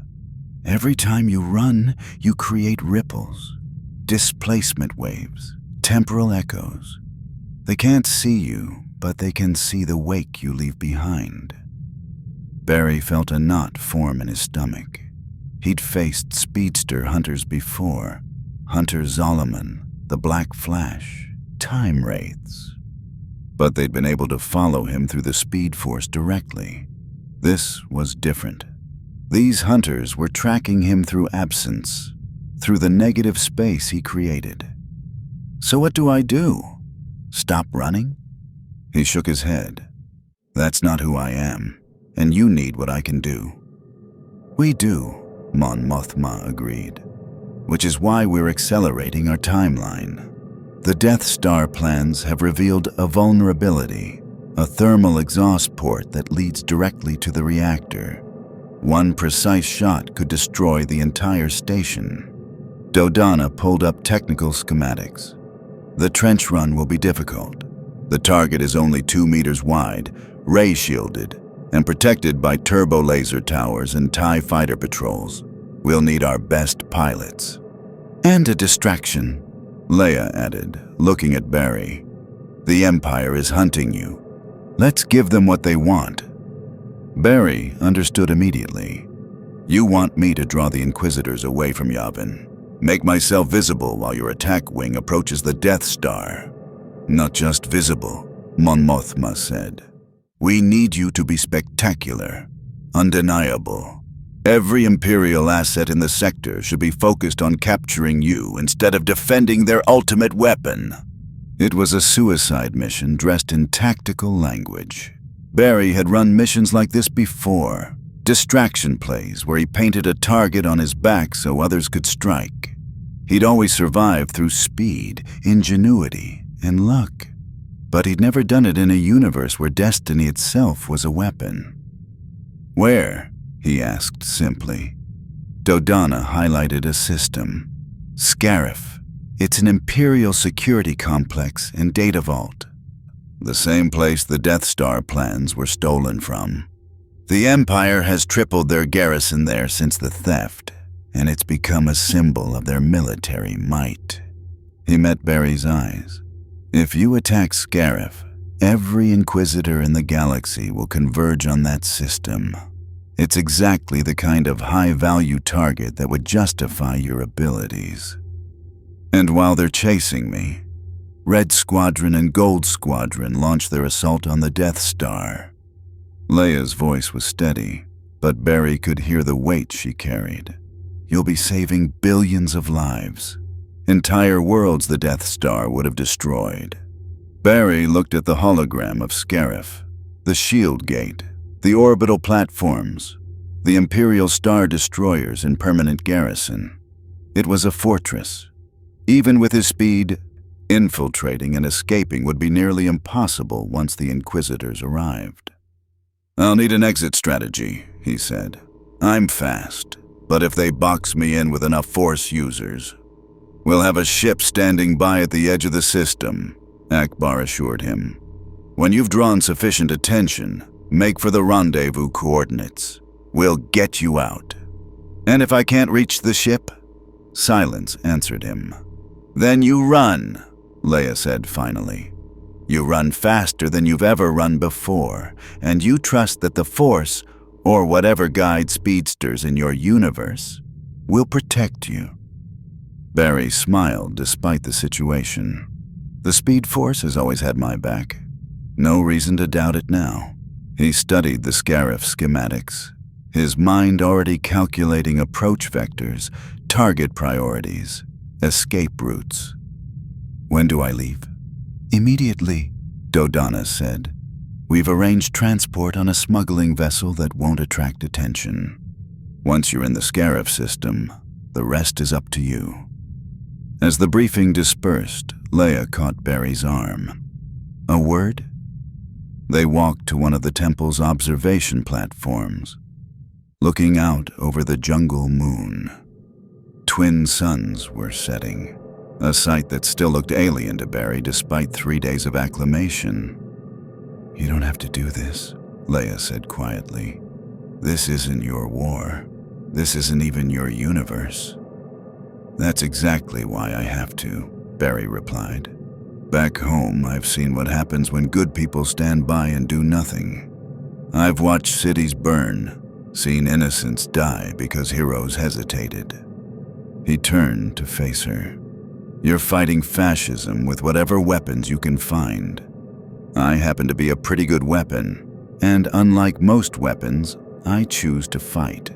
Every time you run, you create ripples, displacement waves, temporal echoes. They can't see you, but they can see the wake you leave behind. Barry felt a knot form in his stomach. He'd faced Speedster hunters before. Hunter Zolomon, the Black Flash, time wraiths. But they'd been able to follow him through the Speed Force directly. This was different. These hunters were tracking him through absence, through the negative space he created. "So what do I do? Stop running?" He shook his head. "That's not who I am, and you need what I can do." "We do," Mon Mothma agreed, "which is why we're accelerating our timeline. The Death Star plans have revealed a vulnerability, a thermal exhaust port that leads directly to the reactor. One precise shot could destroy the entire station." Dodonna pulled up technical schematics. "The trench run will be difficult. The target is only 2 meters wide, ray-shielded, and protected by turbo-laser towers and TIE fighter patrols. We'll need our best pilots." "And a distraction," Leia added, looking at Barry. "The Empire is hunting you. Let's give them what they want." Barry understood immediately. "You want me to draw the Inquisitors away from Yavin. Make myself visible while your attack wing approaches the Death Star." "Not just visible," Mon Mothma said. "We need you to be spectacular, undeniable. Every Imperial asset in the sector should be focused on capturing you instead of defending their ultimate weapon." It was a suicide mission dressed in tactical language. Barry had run missions like this before, distraction plays where he painted a target on his back so others could strike. He'd always survived through speed, ingenuity, and luck. But he'd never done it in a universe where destiny itself was a weapon. "Where?" he asked simply. Dodonna highlighted a system. "Scarif. It's an Imperial security complex and data vault. The same place the Death Star plans were stolen from. The Empire has tripled their garrison there since the theft, and it's become a symbol of their military might." He met Barry's eyes. "If you attack Scarif, every Inquisitor in the galaxy will converge on that system. It's exactly the kind of high-value target that would justify your abilities. And while they're chasing me, Red Squadron and Gold Squadron launched their assault on the Death Star." Leia's voice was steady, but Barry could hear the weight she carried. "You'll be saving billions of lives. Entire worlds the Death Star would have destroyed." Barry looked at the hologram of Scarif, the shield gate, the orbital platforms, the Imperial Star destroyers in permanent garrison. It was a fortress. Even with his speed, infiltrating and escaping would be nearly impossible once the Inquisitors arrived. "I'll need an exit strategy," he said. "I'm fast. But if they box me in with enough Force users, we'll have a ship standing by at the edge of the system, Akbar assured him. When you've drawn sufficient attention, make for the rendezvous coordinates. We'll get you out. And if I can't reach the ship? Silence answered him. Then you run, Leia said finally. You run faster than you've ever run before, and you trust that the Force, or whatever guides speedsters in your universe, will protect you. Barry smiled despite the situation. The Speed Force has always had my back. No reason to doubt it now. He studied the Scarif schematics, his mind already calculating approach vectors, target priorities, escape routes. When do I leave? Immediately, Dodonna said. We've arranged transport on a smuggling vessel that won't attract attention. Once you're in the Scarif system, the rest is up to you. As the briefing dispersed, Leia caught Barry's arm. A word? They walked to one of the temple's observation platforms, looking out over the jungle moon. Twin suns were setting, a sight that still looked alien to Barry despite 3 days of acclimation. You don't have to do this, Leia said quietly. This isn't your war. This isn't even your universe. That's exactly why I have to, Barry replied. Back home, I've seen what happens when good people stand by and do nothing. I've watched cities burn, seen innocents die because heroes hesitated. He turned to face her. You're fighting fascism with whatever weapons you can find. I happen to be a pretty good weapon, and unlike most weapons, I choose to fight.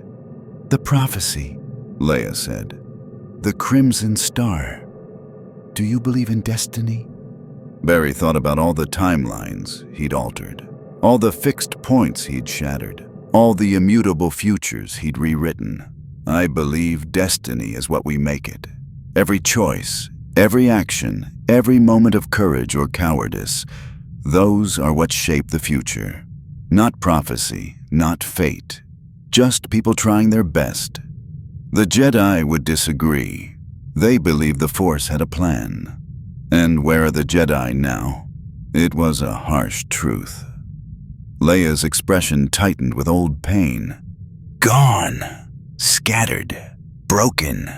The prophecy, Leia said. The Crimson Star. Do you believe in destiny? Barry thought about all the timelines he'd altered, all the fixed points he'd shattered, all the immutable futures he'd rewritten. I believe destiny is what we make it. Every choice, every action, every moment of courage or cowardice, those are what shape the future. Not prophecy, not fate, just people trying their best. The Jedi would disagree. They believed the Force had a plan. And where are the Jedi now? It was a harsh truth. Leia's expression tightened with old pain. Gone. Scattered. Broken.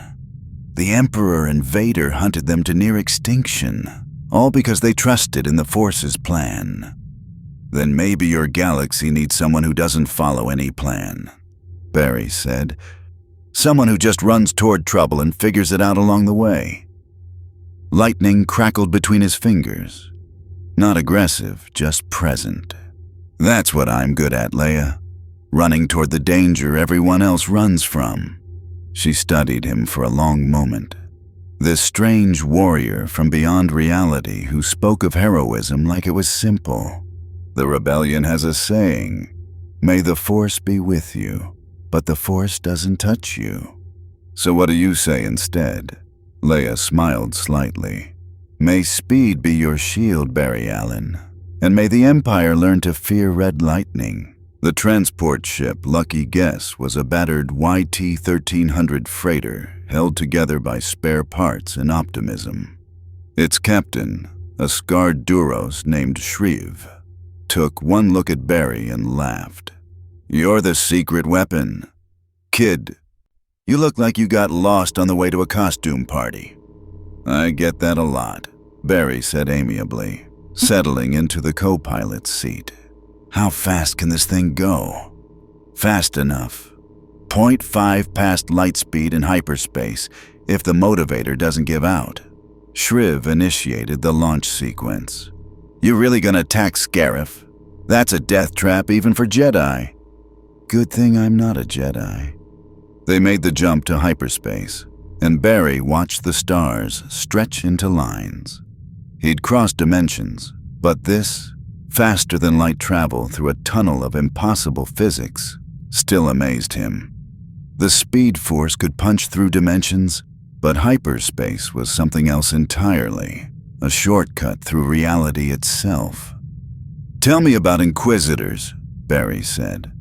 The Emperor and Vader hunted them to near extinction, all because they trusted in the Force's plan. Then maybe your galaxy needs someone who doesn't follow any plan, Barry said. Someone who just runs toward trouble and figures it out along the way. Lightning crackled between his fingers. Not aggressive, just present. That's what I'm good at, Leia. Running toward the danger everyone else runs from. She studied him for a long moment. This strange warrior from beyond reality who spoke of heroism like it was simple. The rebellion has a saying, may the Force be with you, but the Force doesn't touch you. So what do you say instead? Leia smiled slightly. May speed be your shield, Barry Allen, and may the Empire learn to fear red lightning. The transport ship Lucky Guess was a battered YT-1300 freighter held together by spare parts and optimism. Its captain, a scarred Duros named Shriv, took one look at Barry and laughed. You're the secret weapon. Kid, you look like you got lost on the way to a costume party. I get that a lot, Barry said amiably, settling into the co-pilot's seat. How fast can this thing go? Fast enough. 0.5 past light speed in hyperspace if the motivator doesn't give out. Shriv initiated the launch sequence. You really gonna attack Scarif? That's a death trap even for Jedi. Good thing I'm not a Jedi. They made the jump to hyperspace, and Barry watched the stars stretch into lines. He'd crossed dimensions, but this, faster than light travel through a tunnel of impossible physics, still amazed him. The Speed Force could punch through dimensions, but hyperspace was something else entirely, a shortcut through reality itself. Tell me about Inquisitors, Barry said.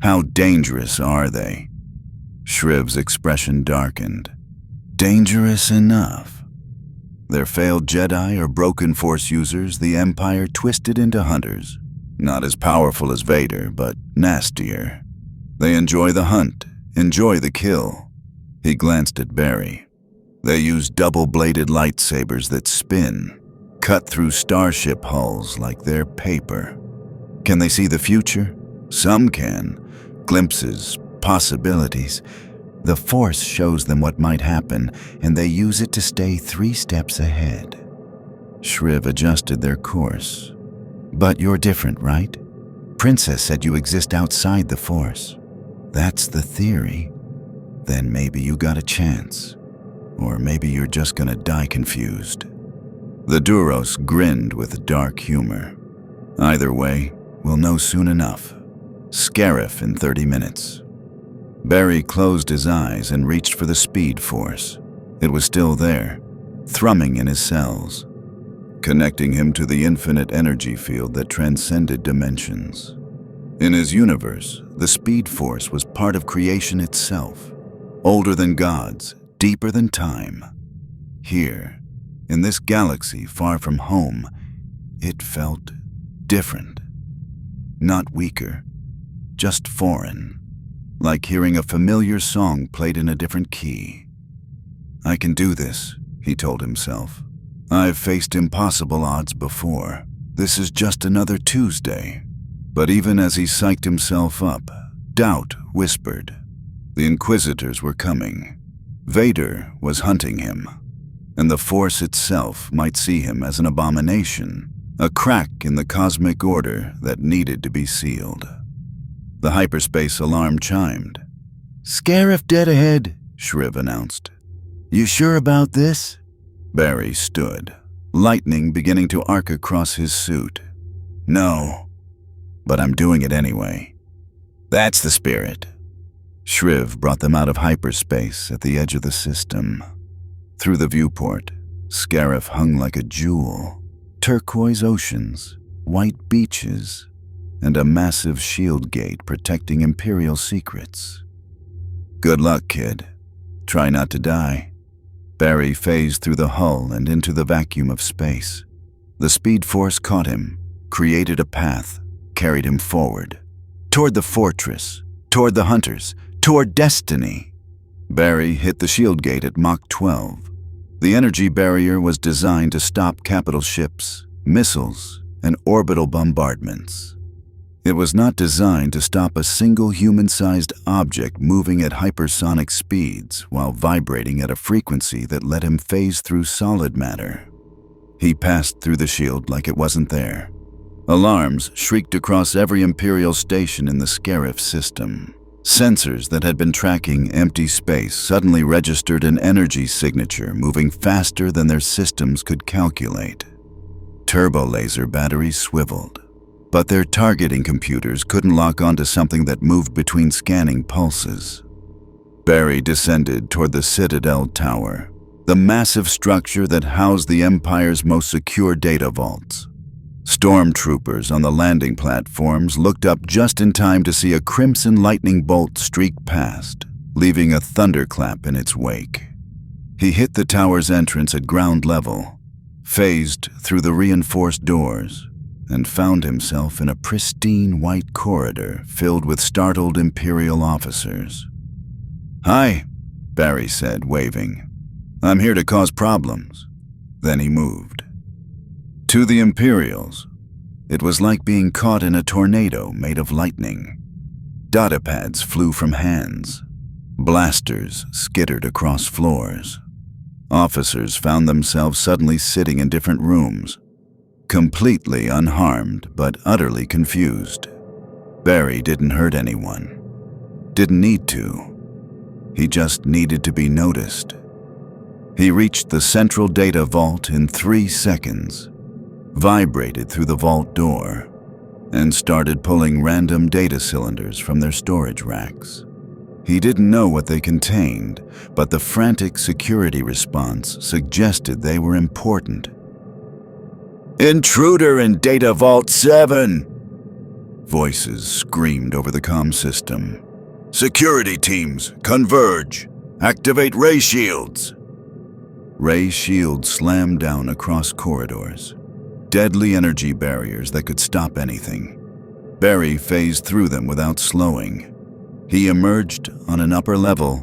How dangerous are they? Shriv's expression darkened. Dangerous enough. They're failed Jedi or broken Force users the Empire twisted into hunters. Not as powerful as Vader, but nastier. They enjoy the hunt, enjoy the kill. He glanced at Barry. They use double-bladed lightsabers that spin, cut through starship hulls like they're paper. Can they see the future? Some can. Glimpses, possibilities. The Force shows them what might happen, and they use it to stay 3 steps ahead. Shriv adjusted their course. But you're different, right? Princess said you exist outside the Force. That's the theory. Then maybe you got a chance. Or maybe you're just gonna die confused. The Duros grinned with dark humor. Either way, we'll know soon enough. Scarif in 30 minutes. Barry closed his eyes and reached for the Speed Force. It was still there, thrumming in his cells, connecting him to the infinite energy field that transcended dimensions. In his universe, the Speed Force was part of creation itself, older than gods, deeper than time. Here, in this galaxy far from home, it felt different. Not weaker, just foreign, like hearing a familiar song played in a different key. I can do this, he told himself. I've faced impossible odds before. This is just another Tuesday. But even as he psyched himself up, doubt whispered. The Inquisitors were coming. Vader was hunting him. And the Force itself might see him as an abomination, a crack in the cosmic order that needed to be sealed. The hyperspace alarm chimed. "Scarif dead ahead," Shriv announced. "You sure about this?" Barry stood, lightning beginning to arc across his suit. "No, but I'm doing it anyway." "That's the spirit." Shriv brought them out of hyperspace at the edge of the system. Through the viewport, Scarif hung like a jewel. Turquoise oceans, white beaches, and a massive shield gate protecting Imperial secrets. "Good luck, kid. Try not to die." Barry phased through the hull and into the vacuum of space. The Speed Force caught him, created a path, carried him forward. Toward the fortress, toward the hunters, toward destiny. Barry hit the shield gate at Mach 12. The energy barrier was designed to stop capital ships, missiles, and orbital bombardments. It was not designed to stop a single human-sized object moving at hypersonic speeds while vibrating at a frequency that let him phase through solid matter. He passed through the shield like it wasn't there. Alarms shrieked across every Imperial station in the Scarif system. Sensors that had been tracking empty space suddenly registered an energy signature moving faster than their systems could calculate. Turbolaser batteries swiveled, but their targeting computers couldn't lock onto something that moved between scanning pulses. Barry descended toward the Citadel Tower, the massive structure that housed the Empire's most secure data vaults. Stormtroopers on the landing platforms looked up just in time to see a crimson lightning bolt streak past, leaving a thunderclap in its wake. He hit the tower's entrance at ground level, phased through the reinforced doors, and found himself in a pristine white corridor filled with startled Imperial officers. "Hi," Barry said, waving. "I'm here to cause problems." Then he moved. To the Imperials, it was like being caught in a tornado made of lightning. Datapads flew from hands. Blasters skittered across floors. Officers found themselves suddenly sitting in different rooms, completely unharmed but utterly confused. Barry didn't hurt anyone. Didn't need to. He just needed to be noticed. He reached the central data vault in 3 seconds, vibrated through the vault door, and started pulling random data cylinders from their storage racks. He didn't know what they contained, but the frantic security response suggested they were important. "Intruder in Data Vault 7!" Voices screamed over the comm system. Security teams, converge. Activate ray shields. Ray shields slammed down across corridors. Deadly energy barriers that could stop anything. Barry phased through them without slowing. He emerged on an upper level,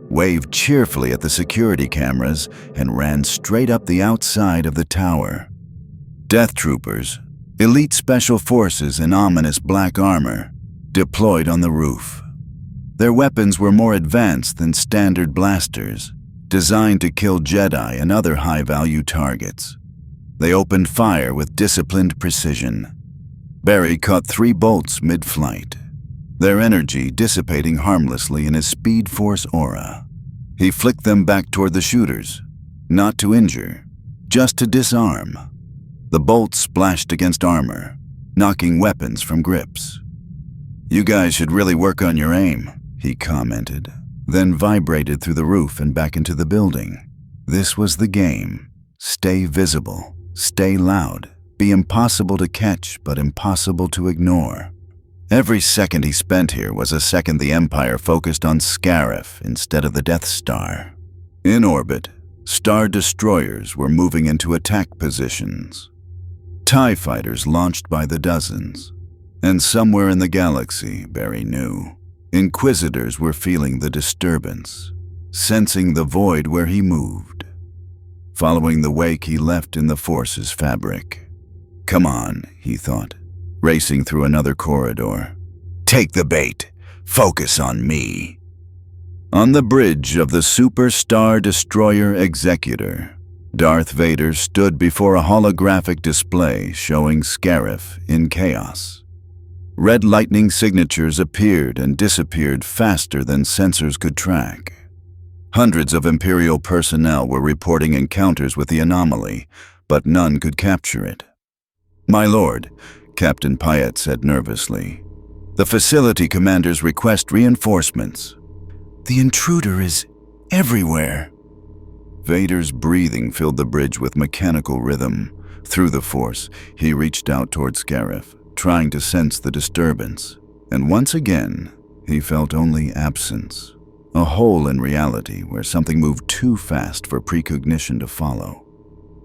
waved cheerfully at the security cameras, and ran straight up the outside of the tower. Death troopers, elite special forces in ominous black armor, deployed on the roof. Their weapons were more advanced than standard blasters, designed to kill Jedi and other high-value targets. They opened fire with disciplined precision. Barry caught 3 bolts mid-flight, their energy dissipating harmlessly in his Speed Force aura. He flicked them back toward the shooters, not to injure, just to disarm. The bolts splashed against armor, knocking weapons from grips. "You guys should really work on your aim," he commented, then vibrated through the roof and back into the building. This was the game. Stay visible, stay loud, be impossible to catch but impossible to ignore. Every second he spent here was a second the Empire focused on Scarif instead of the Death Star. In orbit, Star Destroyers were moving into attack positions. TIE fighters launched by the dozens. And somewhere in the galaxy, Barry knew, Inquisitors were feeling the disturbance, sensing the void where he moved, following the wake he left in the Force's fabric. "Come on," he thought, racing through another corridor. "Take the bait. Focus on me." On the bridge of the Super Star Destroyer Executor, Darth Vader stood before a holographic display showing Scarif in chaos. Red lightning signatures appeared and disappeared faster than sensors could track. Hundreds of Imperial personnel were reporting encounters with the anomaly, but none could capture it. "My lord," Captain Pyatt said nervously, "the facility commanders request reinforcements." "The intruder is everywhere." Vader's breathing filled the bridge with mechanical rhythm. Through the Force, he reached out toward Scarif, trying to sense the disturbance. And once again, he felt only absence. A hole in reality where something moved too fast for precognition to follow.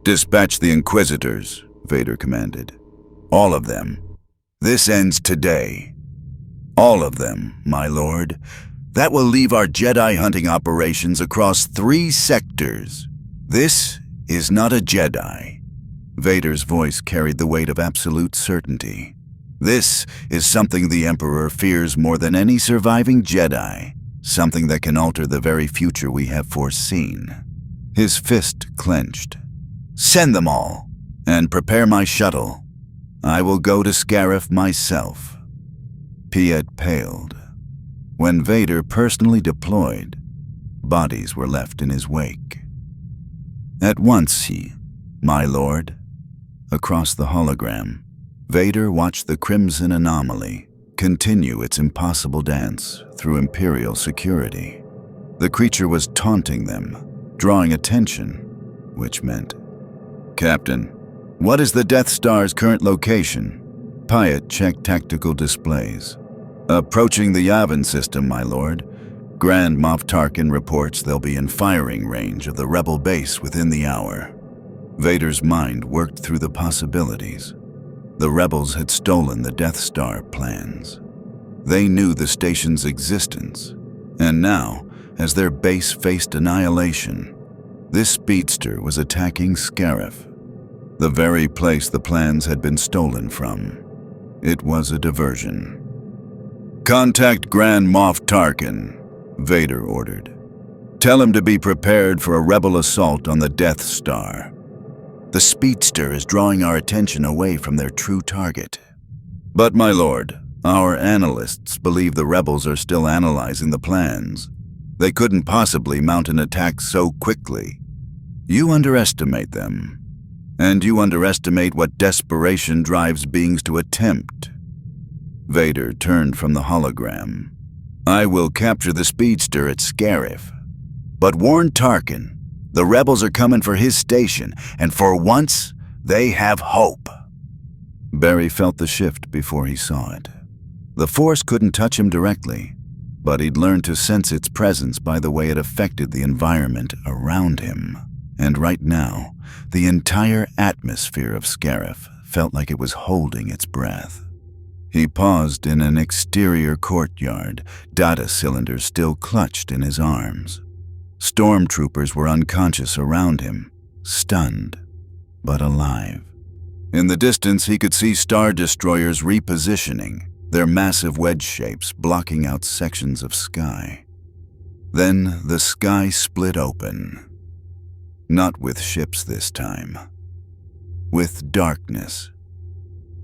"Dispatch the Inquisitors," Vader commanded. "All of them. This ends today." "All of them, my lord. That will leave our Jedi hunting operations across 3 sectors. This is not a Jedi." Vader's voice carried the weight of absolute certainty. "This is something the Emperor fears more than any surviving Jedi, something that can alter the very future we have foreseen." His fist clenched. "Send them all, and prepare my shuttle. I will go to Scarif myself." Piet paled. When Vader personally deployed, bodies were left in his wake. "At once, my lord." Across the hologram, Vader watched the Crimson Anomaly continue its impossible dance through Imperial security. The creature was taunting them, drawing attention, which meant, "Captain, what is the Death Star's current location?" Pyatt checked tactical displays. "Approaching the Yavin system, my lord. Grand Moff Tarkin reports they'll be in firing range of the Rebel base within the hour." Vader's mind worked through the possibilities. The Rebels had stolen the Death Star plans. They knew the station's existence, and now, as their base faced annihilation, this speedster was attacking Scarif, the very place the plans had been stolen from. It was a diversion. "Contact Grand Moff Tarkin," Vader ordered. "Tell him to be prepared for a Rebel assault on the Death Star. The speedster is drawing our attention away from their true target." "But my lord, our analysts believe the Rebels are still analyzing the plans. They couldn't possibly mount an attack so quickly." "You underestimate them. And you underestimate what desperation drives beings to attempt." Vader turned from the hologram. "I will capture the speedster at Scarif. But warn Tarkin, the Rebels are coming for his station, and for once, they have hope." Barry felt the shift before he saw it. The Force couldn't touch him directly, but he'd learned to sense its presence by the way it affected the environment around him. And right now, the entire atmosphere of Scarif felt like it was holding its breath. He paused in an exterior courtyard, data cylinders still clutched in his arms. Stormtroopers were unconscious around him, stunned, but alive. In the distance, he could see Star Destroyers repositioning, their massive wedge shapes blocking out sections of sky. Then the sky split open. Not with ships this time. With darkness.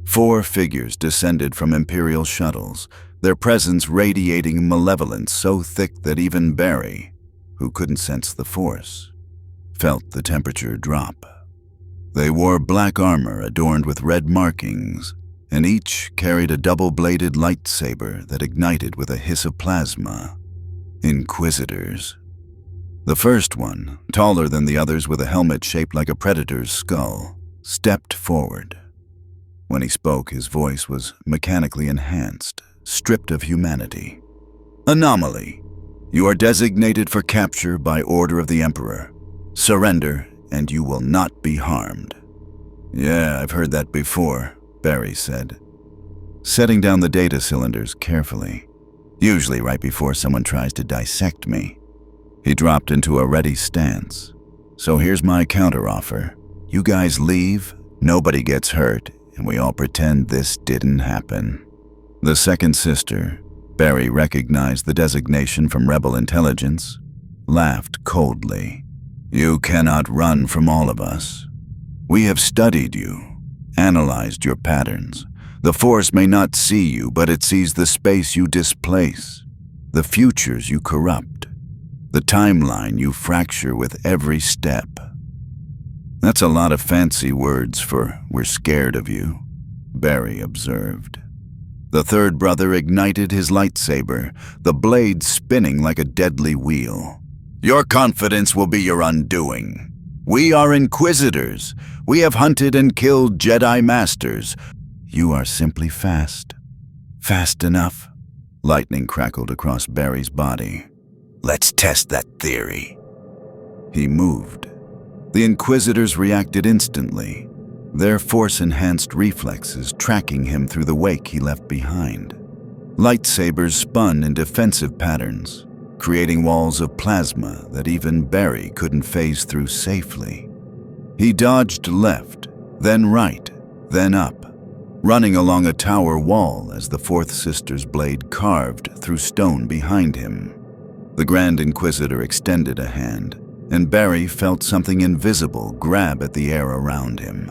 4 figures descended from Imperial shuttles, their presence radiating malevolence so thick that even Barry, who couldn't sense the Force, felt the temperature drop. They wore black armor adorned with red markings, and each carried a double-bladed lightsaber that ignited with a hiss of plasma. Inquisitors. The first one, taller than the others with a helmet shaped like a predator's skull, stepped forward. When he spoke, his voice was mechanically enhanced, stripped of humanity. Anomaly. You are designated for capture by order of the Emperor. Surrender, and you will not be harmed. Yeah, I've heard that before, Barry said, setting down the data cylinders carefully, usually right before someone tries to dissect me. He dropped into a ready stance. So here's my counteroffer. You guys leave, nobody gets hurt, and we all pretend this didn't happen. The second sister, Barry recognized the designation from Rebel intelligence, laughed coldly. You cannot run from all of us. We have studied you, analyzed your patterns. The Force may not see you, but it sees the space you displace, the futures you corrupt, the timeline you fracture with every step. That's a lot of fancy words for "we're scared of you," Barry observed. The third brother ignited his lightsaber, the blade spinning like a deadly wheel. Your confidence will be your undoing. We are Inquisitors. We have hunted and killed Jedi Masters. You are simply fast. Fast enough. Lightning crackled across Barry's body. Let's test that theory. He moved. The Inquisitors reacted instantly, their Force-enhanced reflexes tracking him through the wake he left behind. Lightsabers spun in defensive patterns, creating walls of plasma that even Barry couldn't phase through safely. He dodged left, then right, then up, running along a tower wall as the fourth sister's blade carved through stone behind him. The Grand Inquisitor extended a hand, and Barry felt something invisible grab at the air around him.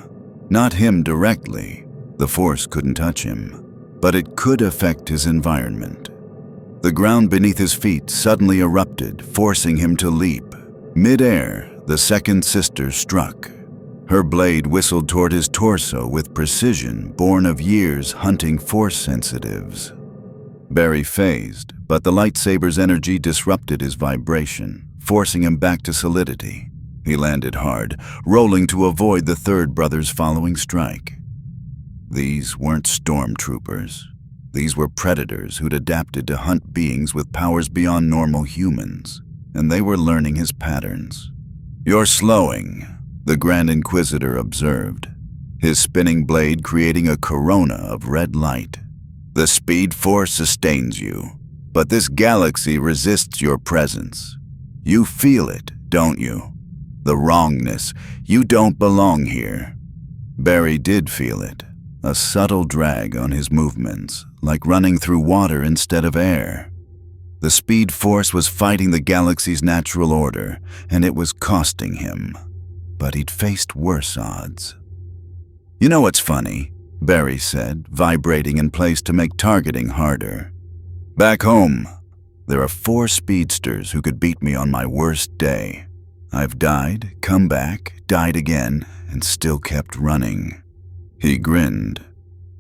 Not him directly, the Force couldn't touch him, but it could affect his environment. The ground beneath his feet suddenly erupted, forcing him to leap. Mid-air, the second sister struck. Her blade whistled toward his torso with precision born of years hunting Force sensitives. Barry phased, but the lightsaber's energy disrupted his vibration, forcing him back to solidity. He landed hard, rolling to avoid the third brother's following strike. These weren't stormtroopers. These were predators who'd adapted to hunt beings with powers beyond normal humans, and they were learning his patterns. You're slowing, the Grand Inquisitor observed, his spinning blade creating a corona of red light. The Speed Force sustains you, but this galaxy resists your presence. You feel it, don't you? The wrongness. You don't belong here. Barry did feel it, a subtle drag on his movements, like running through water instead of air. The Speed Force was fighting the galaxy's natural order, and it was costing him. But he'd faced worse odds. You know what's funny? Barry said, vibrating in place to make targeting harder. Back home, there are 4 speedsters who could beat me on my worst day. I've died, come back, died again, and still kept running. He grinned.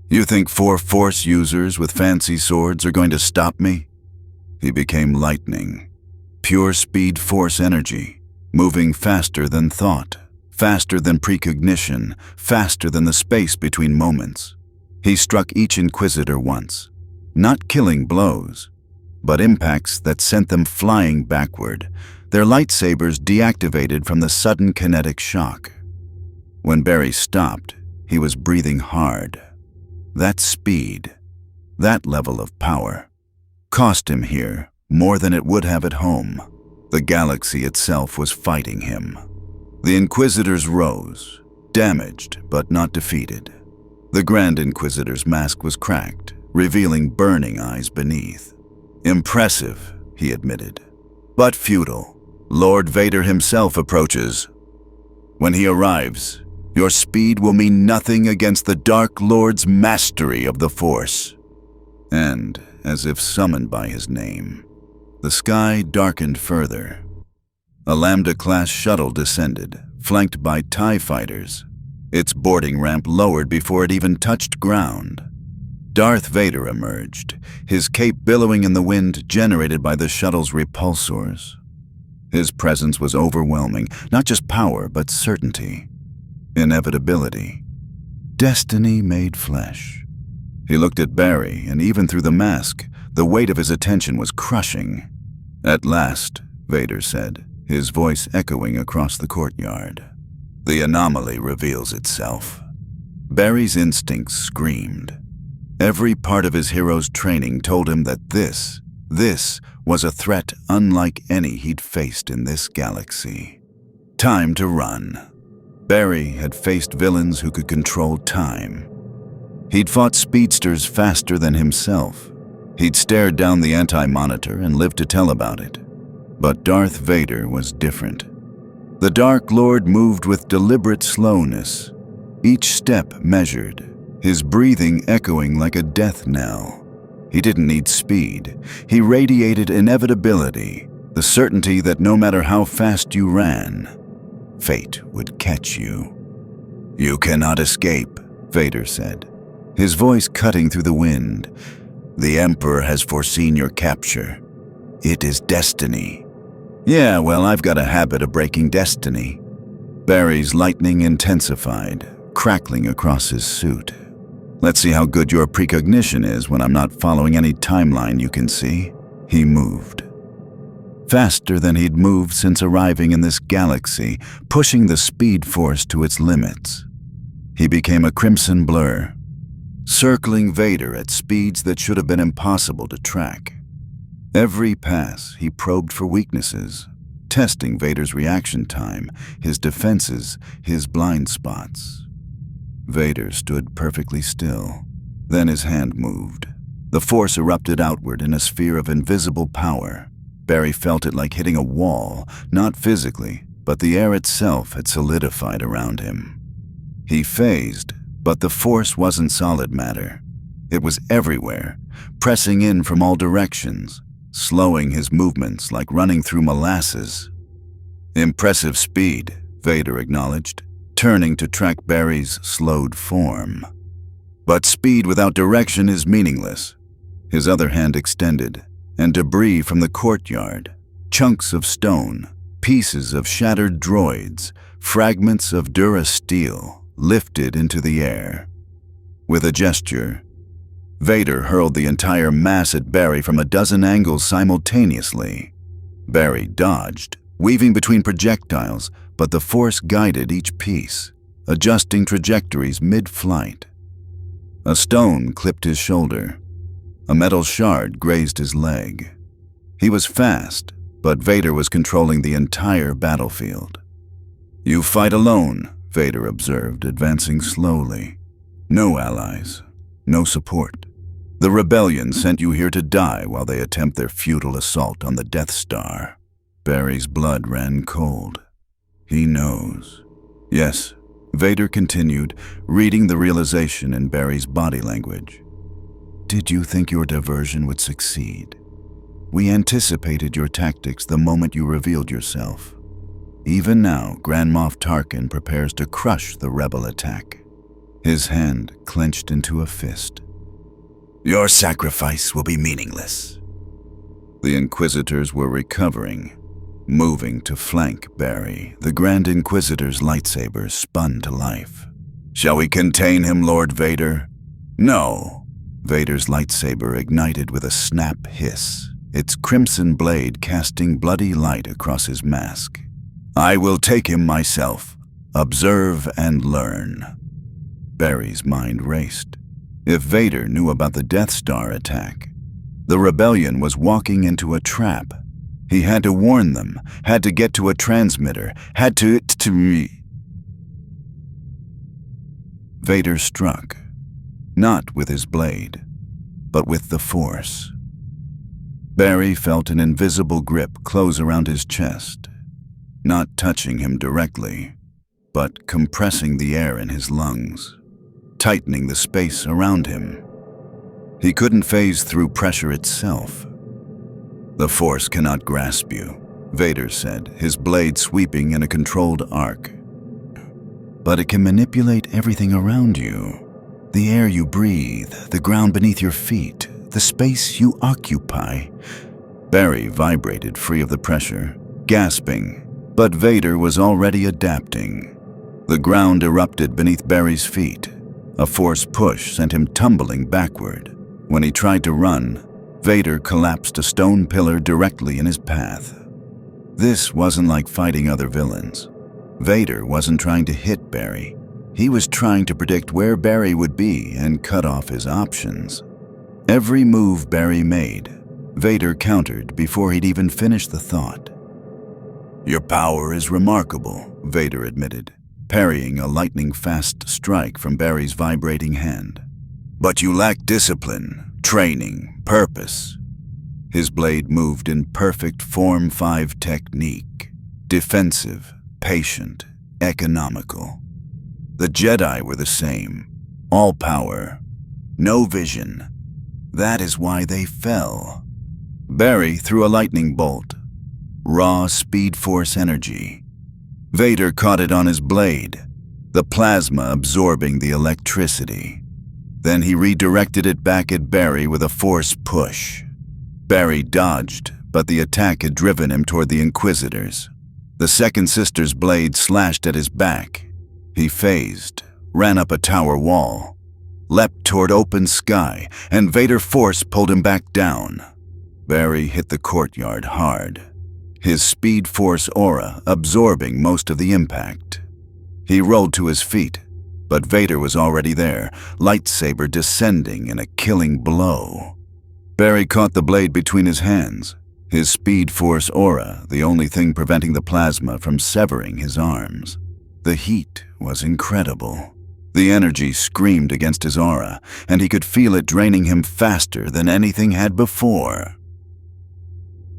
You think 4 Force users with fancy swords are going to stop me? He became lightning. Pure speed Force energy, moving faster than thought, faster than precognition, faster than the space between moments. He struck each Inquisitor once, not killing blows, but impacts that sent them flying backward, their lightsabers deactivated from the sudden kinetic shock. When Barry stopped, he was breathing hard. That speed, that level of power, cost him here more than it would have at home. The galaxy itself was fighting him. The Inquisitors rose, damaged but not defeated. The Grand Inquisitor's mask was cracked, revealing burning eyes beneath. Impressive, he admitted, but futile. Lord Vader himself approaches. When he arrives, your speed will mean nothing against the Dark Lord's mastery of the Force. And, as if summoned by his name, the sky darkened further. A Lambda-class shuttle descended, flanked by TIE fighters. Its boarding ramp lowered before it even touched ground. Darth Vader emerged, his cape billowing in the wind generated by the shuttle's repulsors. His presence was overwhelming, not just power, but certainty, inevitability, destiny made flesh. He looked at Barry, and even through the mask, the weight of his attention was crushing. At last, Vader said, his voice echoing across the courtyard. The anomaly reveals itself. Barry's instincts screamed. Every part of his hero's training told him that this was a threat unlike any he'd faced in this galaxy. Time to run. Barry had faced villains who could control time. He'd fought speedsters faster than himself. He'd stared down the anti-monitor and lived to tell about it. But Darth Vader was different. The Dark Lord moved with deliberate slowness, each step measured, his breathing echoing like a death knell. He didn't need speed. He radiated inevitability, the certainty that no matter how fast you ran, fate would catch you. You cannot escape, Vader said, his voice cutting through the wind. The Emperor has foreseen your capture. It is destiny. Yeah, well, I've got a habit of breaking destiny. Barry's lightning intensified, crackling across his suit. Let's see how good your precognition is when I'm not following any timeline you can see. He moved. Faster than he'd moved since arriving in this galaxy, pushing the speed force to its limits. He became a crimson blur, circling Vader at speeds that should have been impossible to track. Every pass, he probed for weaknesses, testing Vader's reaction time, his defenses, his blind spots. Vader stood perfectly still. Then his hand moved. The force erupted outward in a sphere of invisible power. Barry felt it like hitting a wall, not physically, but the air itself had solidified around him. He phased, but the force wasn't solid matter. It was everywhere, pressing in from all directions, slowing his movements like running through molasses. Impressive speed, Vader acknowledged, turning to track Barry's slowed form. But speed without direction is meaningless. His other hand extended, and debris from the courtyard, chunks of stone, pieces of shattered droids, fragments of Dura steel, lifted into the air. With a gesture, Vader hurled the entire mass at Barry from a dozen angles simultaneously. Barry dodged, weaving between projectiles, but the force guided each piece, adjusting trajectories mid-flight. A stone clipped his shoulder. A metal shard grazed his leg. He was fast, but Vader was controlling the entire battlefield. You fight alone, Vader observed, advancing slowly. No allies, no support. The rebellion sent you here to die while they attempt their futile assault on the Death Star. Barry's blood ran cold. He knows. Yes, Vader continued, reading the realization in Barry's body language. Did you think your diversion would succeed? We anticipated your tactics the moment you revealed yourself. Even now, Grand Moff Tarkin prepares to crush the rebel attack. His hand clenched into a fist. Your sacrifice will be meaningless. The Inquisitors were recovering, moving to flank Barry. The Grand Inquisitor's lightsaber spun to life. Shall we contain him, Lord Vader? No. Vader's lightsaber ignited with a snap hiss, its crimson blade casting bloody light across his mask. "I will take him myself. Observe and learn." Barry's mind raced. If Vader knew about the Death Star attack, the rebellion was walking into a trap. He had to warn them, had to get to a transmitter, had to... Vader struck, not with his blade, but with the Force. Barry felt an invisible grip close around his chest, not touching him directly, but compressing the air in his lungs, tightening the space around him. He couldn't phase through pressure itself. "The Force cannot grasp you," Vader said, his blade sweeping in a controlled arc. "But it can manipulate everything around you. The air you breathe, the ground beneath your feet, the space you occupy." Barry vibrated free of the pressure, gasping, but Vader was already adapting. The ground erupted beneath Barry's feet. A force push sent him tumbling backward. When he tried to run, Vader collapsed a stone pillar directly in his path. This wasn't like fighting other villains. Vader wasn't trying to hit Barry. He was trying to predict where Barry would be and cut off his options. Every move Barry made, Vader countered before he'd even finished the thought. "Your power is remarkable," Vader admitted, parrying a lightning-fast strike from Barry's vibrating hand. "But you lack discipline, training, purpose." His blade moved in perfect Form 5 technique, defensive, patient, economical. The Jedi were the same, all power, no vision. That is why they fell. Barry threw a lightning bolt, raw Speed Force energy. Vader caught it on his blade, the plasma absorbing the electricity. Then he redirected it back at Barry with a Force push. Barry dodged, but the attack had driven him toward the Inquisitors. The second sister's blade slashed at his back. He phased, ran up a tower wall, leapt toward open sky, and Vader Force pulled him back down. Barry hit the courtyard hard, his Speed Force aura absorbing most of the impact. He rolled to his feet, but Vader was already there, lightsaber descending in a killing blow. Barry caught the blade between his hands, his Speed Force aura the only thing preventing the plasma from severing his arms. The heat was incredible. The energy screamed against his aura, and he could feel it draining him faster than anything had before.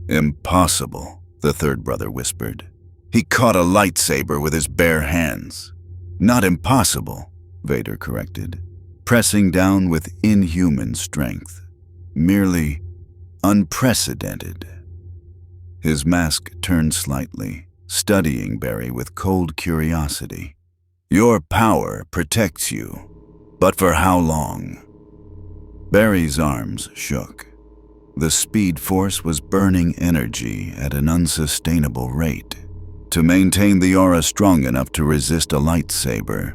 "Impossible," the third brother whispered. "He caught a lightsaber with his bare hands." "Not impossible," Vader corrected, pressing down with inhuman strength. "Merely unprecedented." His mask turned slightly, studying Barry with cold curiosity. "Your power protects you, but for how long?" Barry's arms shook. The Speed Force was burning energy at an unsustainable rate. To maintain the aura strong enough to resist a lightsaber,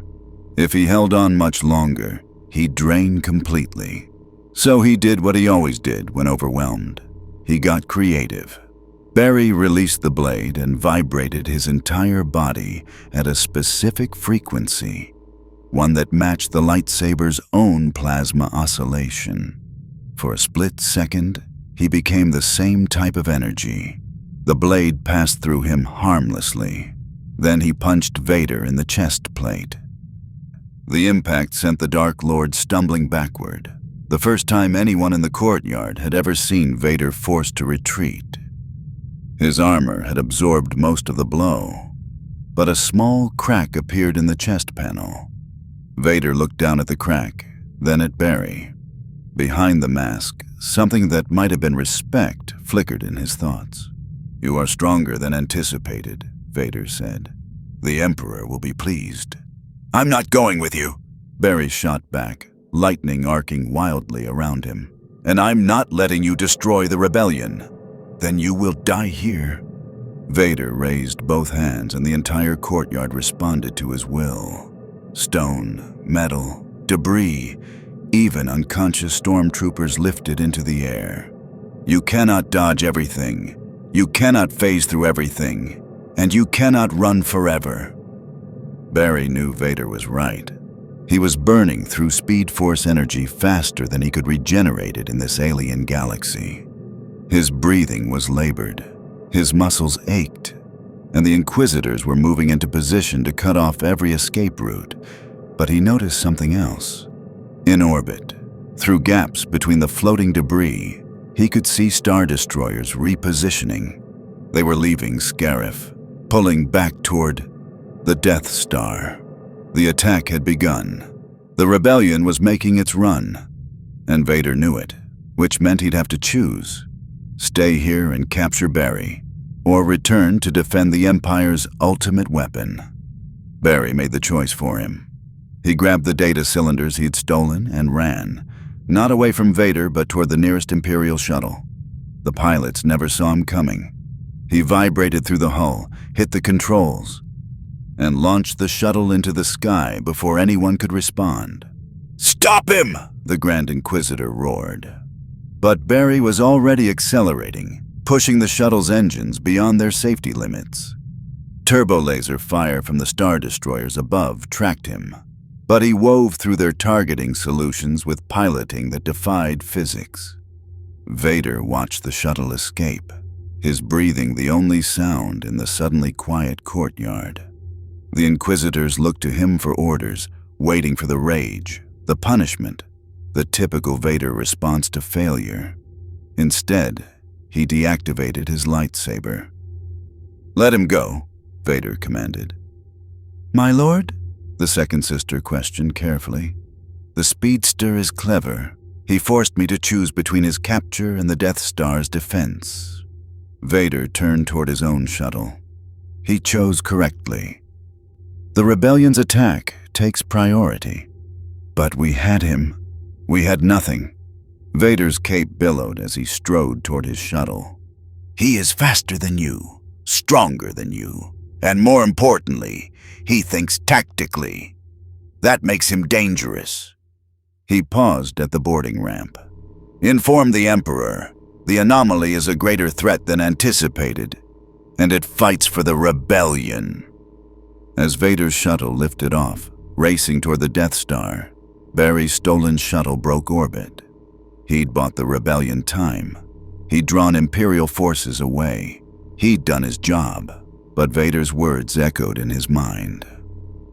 if he held on much longer, he'd drain completely. So he did what he always did when overwhelmed. He got creative. Barry released the blade and vibrated his entire body at a specific frequency, one that matched the lightsaber's own plasma oscillation. For a split second, he became the same type of energy. The blade passed through him harmlessly. Then he punched Vader in the chest plate. The impact sent the Dark Lord stumbling backward, the first time anyone in the courtyard had ever seen Vader forced to retreat. His armor had absorbed most of the blow, but a small crack appeared in the chest panel. Vader looked down at the crack, then at Barry. Behind the mask, something that might have been respect flickered in his thoughts. "You are stronger than anticipated," Vader said. "The Emperor will be pleased." "I'm not going with you," Barry shot back, lightning arcing wildly around him. "And I'm not letting you destroy the rebellion." "Then you will die here." Vader raised both hands and the entire courtyard responded to his will. Stone, metal, debris, even unconscious stormtroopers lifted into the air. You cannot dodge everything. You cannot phase through everything. And you cannot run forever. Barry knew Vader was right. He was burning through Speed Force energy faster than he could regenerate it in this alien galaxy. His breathing was labored. His muscles ached. And the Inquisitors were moving into position to cut off every escape route. But he noticed something else. In orbit, through gaps between the floating debris, he could see Star Destroyers repositioning. They were leaving Scarif, pulling back toward the Death Star. The attack had begun. The rebellion was making its run. And Vader knew it, which meant he'd have to choose. Stay here and capture Barry, or return to defend the Empire's ultimate weapon. Barry made the choice for him. He grabbed the data cylinders he'd stolen and ran, not away from Vader but toward the nearest Imperial shuttle. The pilots never saw him coming. He vibrated through the hull, hit the controls, and launched the shuttle into the sky before anyone could respond. "Stop him!" the Grand Inquisitor roared. But Barry was already accelerating, pushing the shuttle's engines beyond their safety limits. Turbo laser fire from the Star Destroyers above tracked him, but he wove through their targeting solutions with piloting that defied physics. Vader watched the shuttle escape, his breathing the only sound in the suddenly quiet courtyard. The Inquisitors looked to him for orders, waiting for the rage, the punishment, the typical Vader response to failure. Instead, he deactivated his lightsaber. "Let him go," Vader commanded. "My lord?" the second sister questioned carefully. "The Speedster is clever. He forced me to choose between his capture and the Death Star's defense." Vader turned toward his own shuttle. He chose correctly. The rebellion's attack takes priority. But we had him. We had nothing. Vader's cape billowed as he strode toward his shuttle. "He is faster than you, stronger than you, and more importantly, he thinks tactically. That makes him dangerous." He paused at the boarding ramp. "Inform the Emperor. The anomaly is a greater threat than anticipated, and it fights for the rebellion." As Vader's shuttle lifted off, racing toward the Death Star, Barry's stolen shuttle broke orbit. He'd bought the rebellion time. He'd drawn Imperial forces away. He'd done his job, but Vader's words echoed in his mind.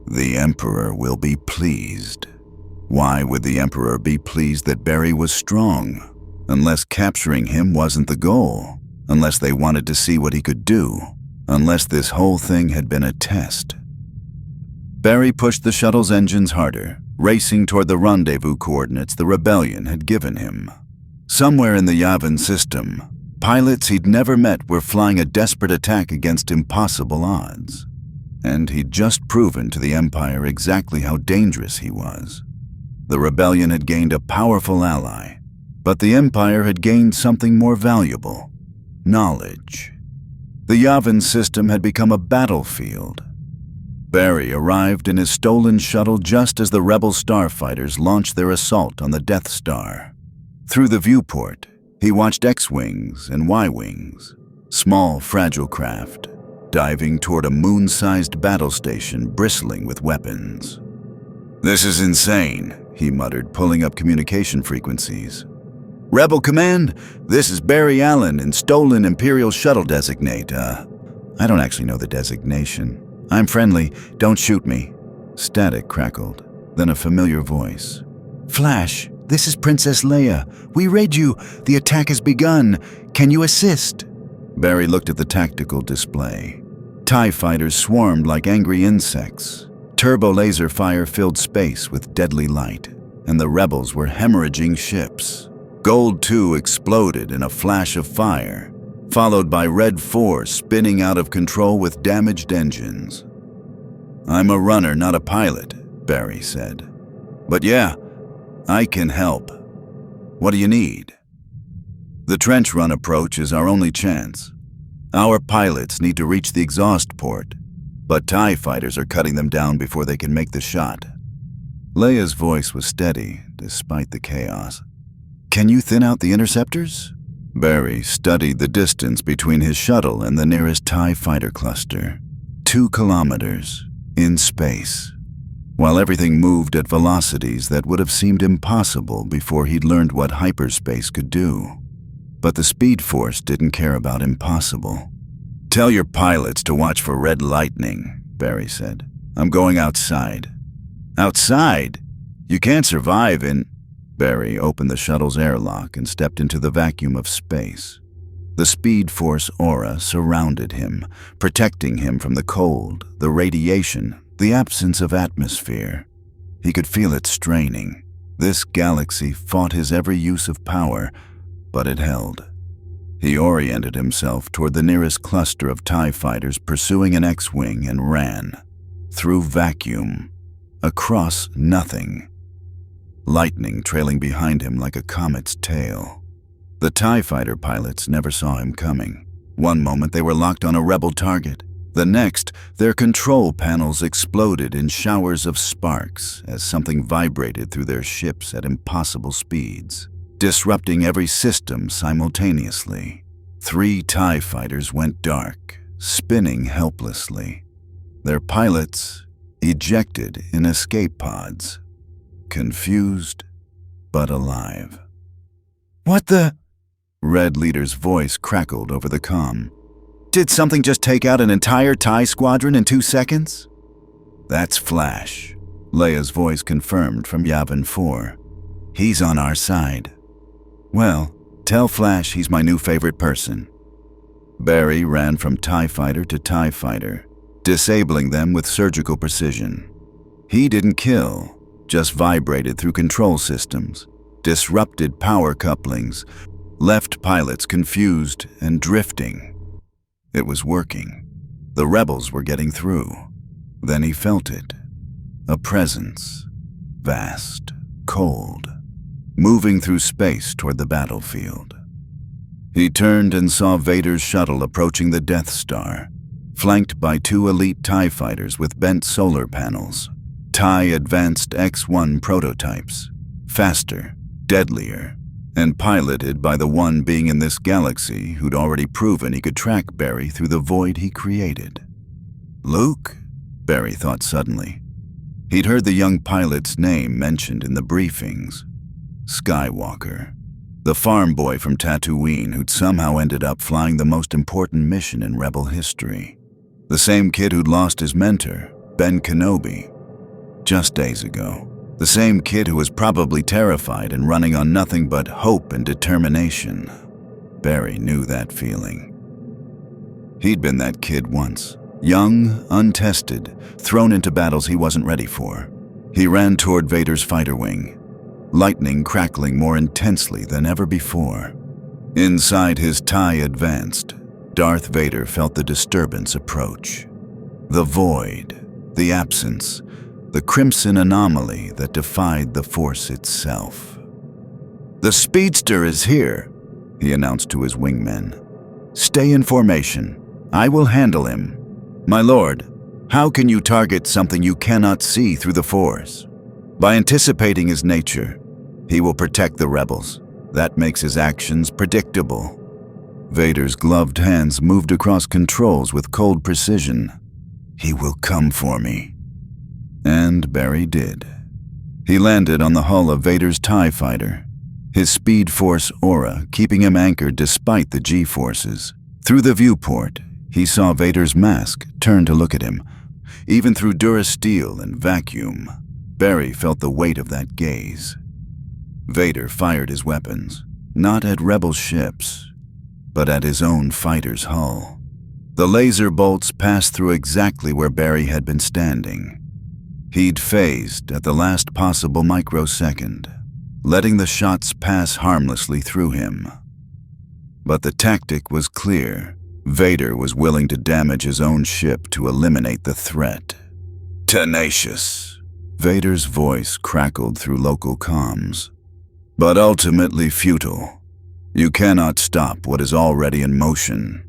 "The Emperor will be pleased." Why would the Emperor be pleased that Barry was strong? Unless capturing him wasn't the goal. Unless they wanted to see what he could do. Unless this whole thing had been a test. Barry pushed the shuttle's engines harder, racing toward the rendezvous coordinates the rebellion had given him. Somewhere in the Yavin system, pilots he'd never met were flying a desperate attack against impossible odds. And he'd just proven to the Empire exactly how dangerous he was. The rebellion had gained a powerful ally, but the Empire had gained something more valuable: knowledge. The Yavin system had become a battlefield. Barry arrived in his stolen shuttle just as the rebel starfighters launched their assault on the Death Star. Through the viewport, he watched X-Wings and Y-Wings, small, fragile craft, diving toward a moon-sized battle station bristling with weapons. "This is insane," he muttered, pulling up communication frequencies. "Rebel Command, this is Barry Allen in stolen Imperial shuttle designate. I don't actually know the designation. I'm friendly, don't shoot me." Static crackled, then a familiar voice. "Flash, this is Princess Leia. We read you. The attack has begun. Can you assist?" Barry looked at the tactical display. TIE fighters swarmed like angry insects. Turbo laser fire filled space with deadly light, and the rebels were hemorrhaging ships. Gold 2 exploded in a flash of fire, followed by Red 4 spinning out of control with damaged engines. "I'm a runner, not a pilot," Barry said. "But yeah, I can help. What do you need?" "The trench run approach is our only chance. Our pilots need to reach the exhaust port, but TIE fighters are cutting them down before they can make the shot." Leia's voice was steady, despite the chaos. "Can you thin out the interceptors?" Barry studied the distance between his shuttle and the nearest TIE fighter cluster. 2 kilometers in space. While everything moved at velocities that would have seemed impossible before he'd learned what hyperspace could do. But the Speed Force didn't care about impossible. "Tell your pilots to watch for red lightning," Barry said. "I'm going outside." "Outside? You can't survive in—" Barry opened the shuttle's airlock and stepped into the vacuum of space. The Speed Force aura surrounded him, protecting him from the cold, the radiation, the absence of atmosphere. He could feel it straining. This galaxy fought his every use of power, but it held. He oriented himself toward the nearest cluster of TIE fighters pursuing an X-wing and ran. Through vacuum. Across nothing. Lightning trailing behind him like a comet's tail. The TIE fighter pilots never saw him coming. One moment they were locked on a rebel target. The next, their control panels exploded in showers of sparks as something vibrated through their ships at impossible speeds, disrupting every system simultaneously. 3 TIE fighters went dark, spinning helplessly. Their pilots ejected in escape pods. Confused, but alive. "What the—" Red Leader's voice crackled over the comm. "Did something just take out an entire TIE squadron in 2 seconds?" "That's Flash," Leia's voice confirmed from Yavin 4. "He's on our side." "Well, tell Flash he's my new favorite person." Barry ran from TIE fighter to TIE fighter, disabling them with surgical precision. He didn't kill, just vibrated through control systems, disrupted power couplings, left pilots confused and drifting. It was working. The rebels were getting through. Then he felt it. A presence. Vast, cold, moving through space toward the battlefield. He turned and saw Vader's shuttle approaching the Death Star, flanked by 2 elite TIE fighters with bent solar panels. TIE Advanced X-1 prototypes, faster, deadlier, and piloted by the one being in this galaxy who'd already proven he could track Barry through the void he created. Luke? Barry thought suddenly. He'd heard the young pilot's name mentioned in the briefings. Skywalker, the farm boy from Tatooine who'd somehow ended up flying the most important mission in Rebel history. The same kid who'd lost his mentor, Ben Kenobi, just days ago. The same kid who was probably terrified and running on nothing but hope and determination. Barry knew that feeling. He'd been that kid once. Young, untested, thrown into battles he wasn't ready for. He ran toward Vader's fighter wing, lightning crackling more intensely than ever before. Inside his TIE Advanced, Darth Vader felt the disturbance approach. The void, the absence, the crimson anomaly that defied the Force itself. "The Speedster is here," he announced to his wingmen. "Stay in formation. I will handle him." "My lord, how can you target something you cannot see through the Force?" "By anticipating his nature, he will protect the rebels. That makes his actions predictable." Vader's gloved hands moved across controls with cold precision. "He will come for me." And Barry did. He landed on the hull of Vader's TIE fighter, his Speed Force aura keeping him anchored despite the G-forces. Through the viewport, he saw Vader's mask turn to look at him. Even through durasteel and vacuum, Barry felt the weight of that gaze. Vader fired his weapons, not at rebel ships, but at his own fighter's hull. The laser bolts passed through exactly where Barry had been standing. He'd phased at the last possible microsecond, letting the shots pass harmlessly through him. But the tactic was clear. Vader was willing to damage his own ship to eliminate the threat. "Tenacious," Vader's voice crackled through local comms. "But ultimately futile. You cannot stop what is already in motion."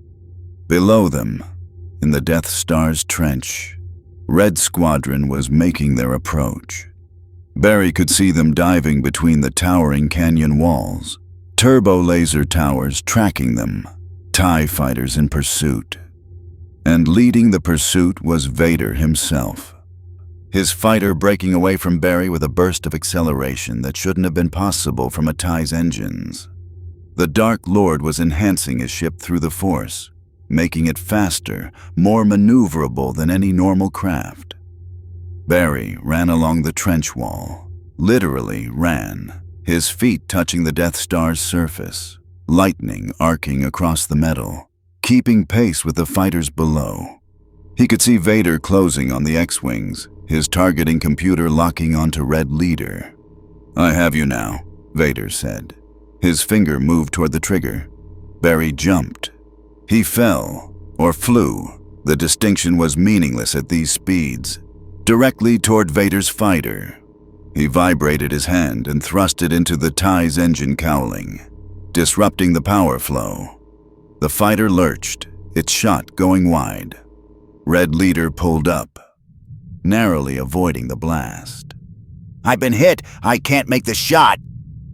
Below them, in the Death Star's trench, Red Squadron was making their approach. Barry could see them diving between the towering canyon walls, turbo laser towers tracking them, TIE fighters in pursuit. And leading the pursuit was Vader himself. His fighter breaking away from Barry with a burst of acceleration that shouldn't have been possible from a TIE's engines. The Dark Lord was enhancing his ship through the Force, making it faster, more maneuverable than any normal craft. Barry ran along the trench wall, literally ran, his feet touching the Death Star's surface, lightning arcing across the metal, keeping pace with the fighters below. He could see Vader closing on the X-Wings, his targeting computer locking onto Red Leader. "I have you now," Vader said. His finger moved toward the trigger. Barry jumped. He fell, or flew, the distinction was meaningless at these speeds, directly toward Vader's fighter. He vibrated his hand and thrust it into the TIE's engine cowling, disrupting the power flow. The fighter lurched, its shot going wide. Red Leader pulled up, narrowly avoiding the blast. "I've been hit. I can't make the shot."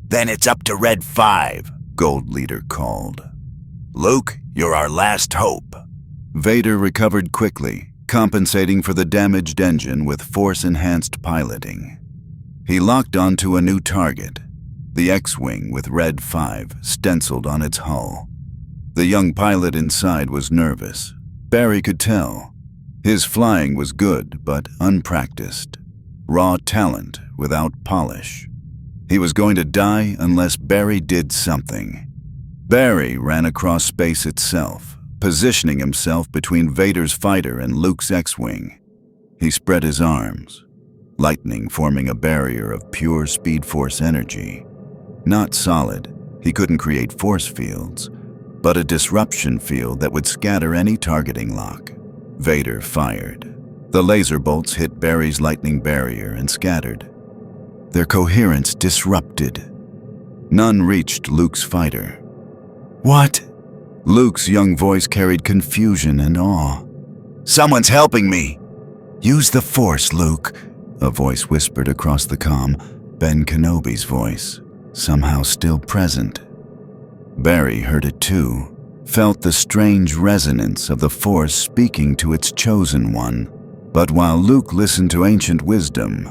"Then it's up to Red 5, Gold Leader called. "Luke, you're our last hope." Vader recovered quickly, compensating for the damaged engine with Force-enhanced piloting. He locked onto a new target, the X-Wing with Red 5 stenciled on its hull. The young pilot inside was nervous. Barry could tell. His flying was good, but unpracticed. Raw talent without polish. He was going to die unless Barry did something. Barry ran across space itself, positioning himself between Vader's fighter and Luke's X-Wing. He spread his arms, lightning forming a barrier of pure Speed Force energy. Not solid, he couldn't create force fields, but a disruption field that would scatter any targeting lock. Vader fired. The laser bolts hit Barry's lightning barrier and scattered. Their coherence disrupted. None reached Luke's fighter. "What?" Luke's young voice carried confusion and awe. "Someone's helping me." "Use the Force, Luke," a voice whispered across the comm, Ben Kenobi's voice, somehow still present. Barry heard it too, felt the strange resonance of the Force speaking to its chosen one. But while Luke listened to ancient wisdom,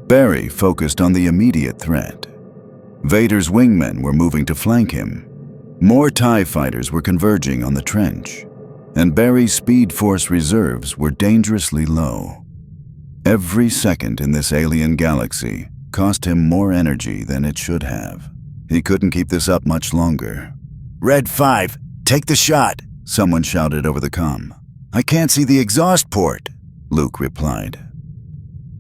Barry focused on the immediate threat. Vader's wingmen were moving to flank him. More TIE fighters were converging on the trench, and Barry's Speed Force reserves were dangerously low. Every second in this alien galaxy cost him more energy than it should have. He couldn't keep this up much longer. "Red 5, take the shot," someone shouted over the comm. "I can't see the exhaust port," Luke replied.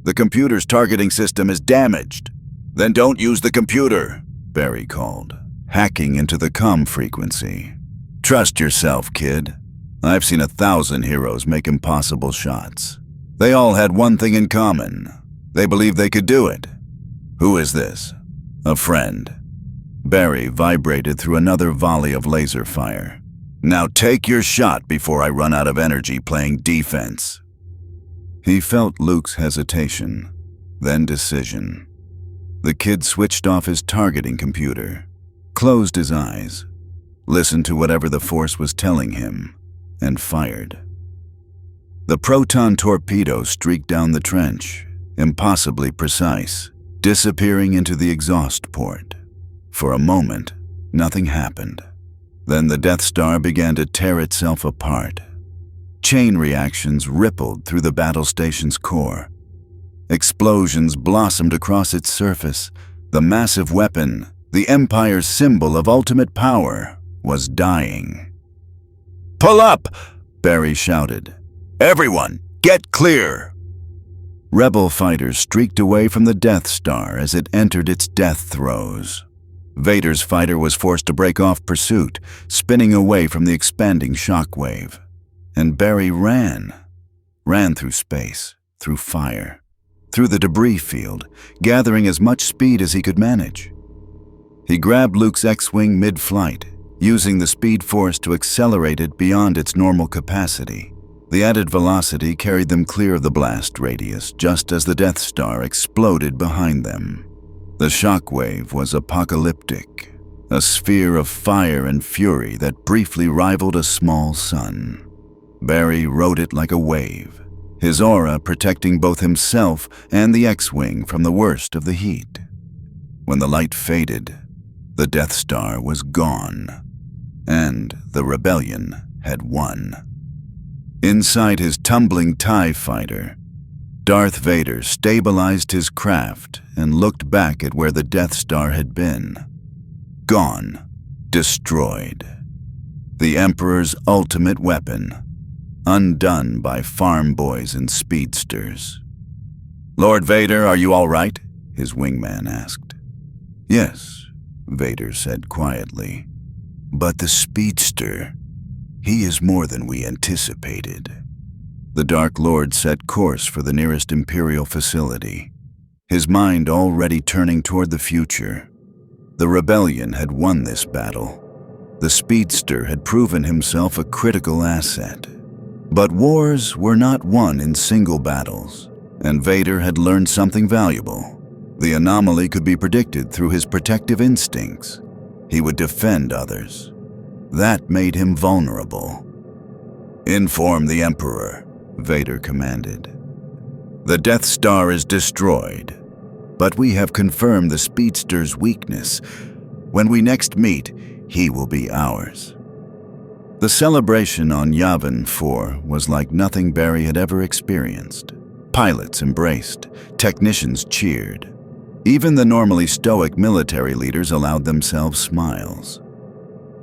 "The computer's targeting system is damaged." "Then don't use the computer," Barry called, hacking into the comm frequency. "Trust yourself, kid. I've seen 1,000 heroes make impossible shots. They all had one thing in common. They believed they could do it." "Who is this?" "A friend." Barry vibrated through another volley of laser fire. "Now take your shot before I run out of energy playing defense." He felt Luke's hesitation, then decision. The kid switched off his targeting computer, closed his eyes, listened to whatever the Force was telling him, and fired. The proton torpedo streaked down the trench, impossibly precise, disappearing into the exhaust port. For a moment, nothing happened. Then the Death Star began to tear itself apart. Chain reactions rippled through the battle station's core. Explosions blossomed across its surface. The massive weapon, the Empire's symbol of ultimate power, was dying. "Pull up!" Barry shouted. "Everyone, get clear!" Rebel fighters streaked away from the Death Star as it entered its death throes. Vader's fighter was forced to break off pursuit, spinning away from the expanding shockwave. And Barry ran through space, through fire, through the debris field, gathering as much speed as he could manage. He grabbed Luke's X-Wing mid-flight, using the Speed Force to accelerate it beyond its normal capacity. The added velocity carried them clear of the blast radius just as the Death Star exploded behind them. The shockwave was apocalyptic. a sphere of fire and fury that briefly rivaled a small sun. Barry rode it like a wave, his aura protecting both himself and the X-Wing from the worst of the heat. When the light faded, the Death Star was gone, and the rebellion had won. Inside his tumbling TIE fighter, Darth Vader stabilized his craft and looked back at where the Death Star had been. Gone, destroyed. The Emperor's ultimate weapon, undone by farm boys and speedsters. "Lord Vader, are you all right?" his wingman asked. "Yes," Vader said quietly. "But the Speedster, he is more than we anticipated." The Dark Lord set course for the nearest Imperial facility, his mind already turning toward the future. The rebellion had won this battle. The Speedster had proven himself a critical asset. But wars were not won in single battles, and Vader had learned something valuable. The anomaly could be predicted through his protective instincts. He would defend others. That made him vulnerable. "Inform the Emperor," Vader commanded. "The Death Star is destroyed, but we have confirmed the Speedster's weakness. When we next meet, he will be ours." The celebration on Yavin 4 was like nothing Barry had ever experienced. Pilots embraced, technicians cheered. Even the normally stoic military leaders allowed themselves smiles.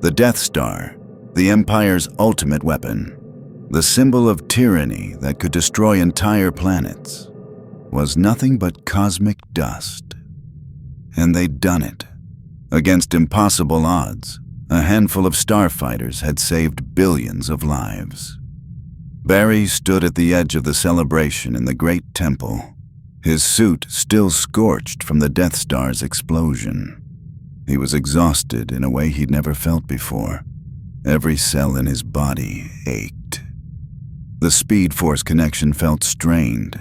The Death Star, the Empire's ultimate weapon, the symbol of tyranny that could destroy entire planets, was nothing but cosmic dust. And they'd done it. Against impossible odds, a handful of starfighters had saved billions of lives. Barry stood at the edge of the celebration in the Great Temple, his suit still scorched from the Death Star's explosion. He was exhausted in a way he'd never felt before. Every cell in his body ached. The Speed Force connection felt strained,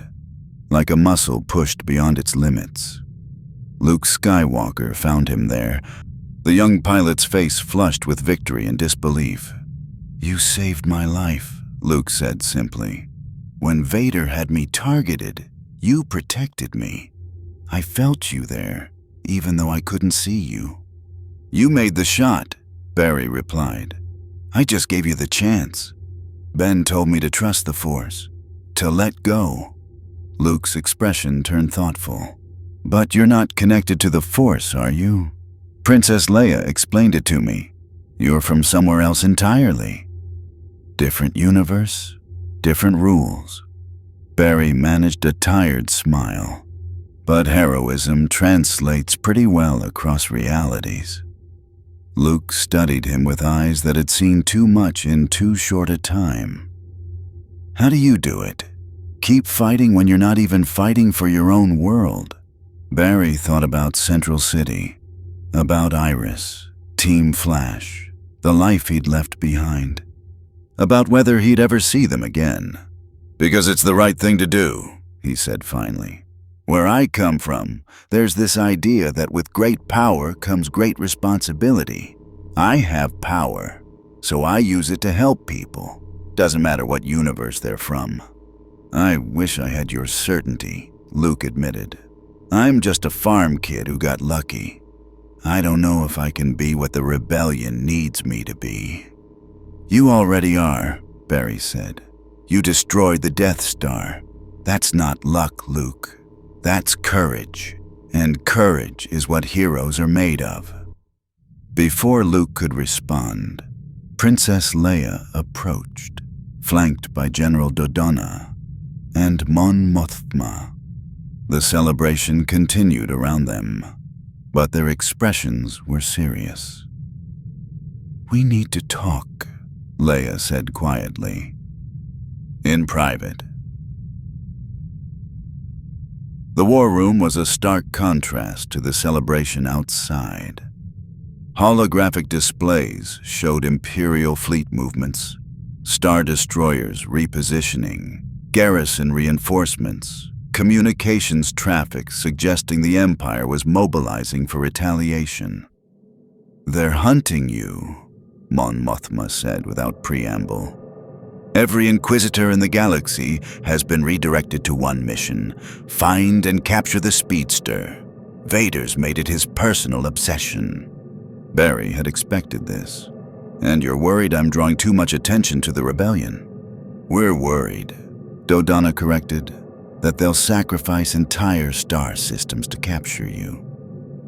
like a muscle pushed beyond its limits. Luke Skywalker found him there, the young pilot's face flushed with victory and disbelief. "You saved my life," Luke said simply. "When Vader had me targeted, you protected me. I felt you there, even though I couldn't see you." "You made the shot," Barry replied. "I just gave you the chance. Ben told me to trust the Force, to let go." Luke's expression turned thoughtful. "But you're not connected to the Force, are you? Princess Leia explained it to me. You're from somewhere else entirely. Different universe, different rules." Barry managed a tired smile. But heroism translates pretty well across realities. Luke studied him with eyes that had seen too much in too short a time. "How do you do it? Keep fighting when you're not even fighting for your own world." Barry thought about Central City, about Iris, Team Flash, the life he'd left behind, about whether he'd ever see them again. "Because it's the right thing to do," he said finally. "Where I come from, there's this idea that with great power comes great responsibility. I have power, so I use it to help people. Doesn't matter what universe they're from." "I wish I had your certainty," Luke admitted. "I'm just a farm kid who got lucky. I don't know if I can be what the rebellion needs me to be." "You already are," Barry said. "You destroyed the Death Star. That's not luck, Luke. That's courage, and courage is what heroes are made of." Before Luke could respond, Princess Leia approached, flanked by General Dodonna and Mon Mothma. The celebration continued around them, but their expressions were serious. "We need to talk," Leia said quietly. "In private." The war room was a stark contrast to the celebration outside. Holographic displays showed Imperial fleet movements, Star Destroyers repositioning, garrison reinforcements, communications traffic suggesting the Empire was mobilizing for retaliation. They're hunting you, Mon Mothma said without preamble. Every Inquisitor in the galaxy has been redirected to one mission: find and capture the Speedster. Vader's made it his personal obsession. Barry had expected this. And you're worried I'm drawing too much attention to the rebellion? We're worried, Dodonna corrected, that they'll sacrifice entire star systems to capture you.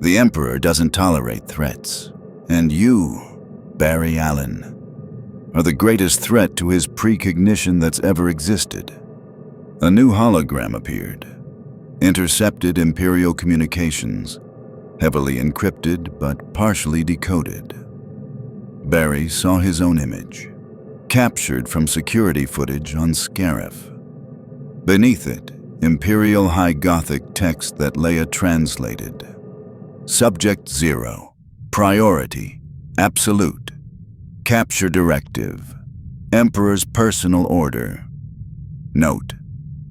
The Emperor doesn't tolerate threats. And you, Barry Allen, are the greatest threat to his precognition that's ever existed. A new hologram appeared. Intercepted Imperial communications, heavily encrypted but partially decoded. Barry saw his own image, captured from security footage on Scarif. Beneath it, Imperial High Gothic text that Leia translated. Subject 0. Priority. Absolute. Capture directive. Emperor's personal order. Note: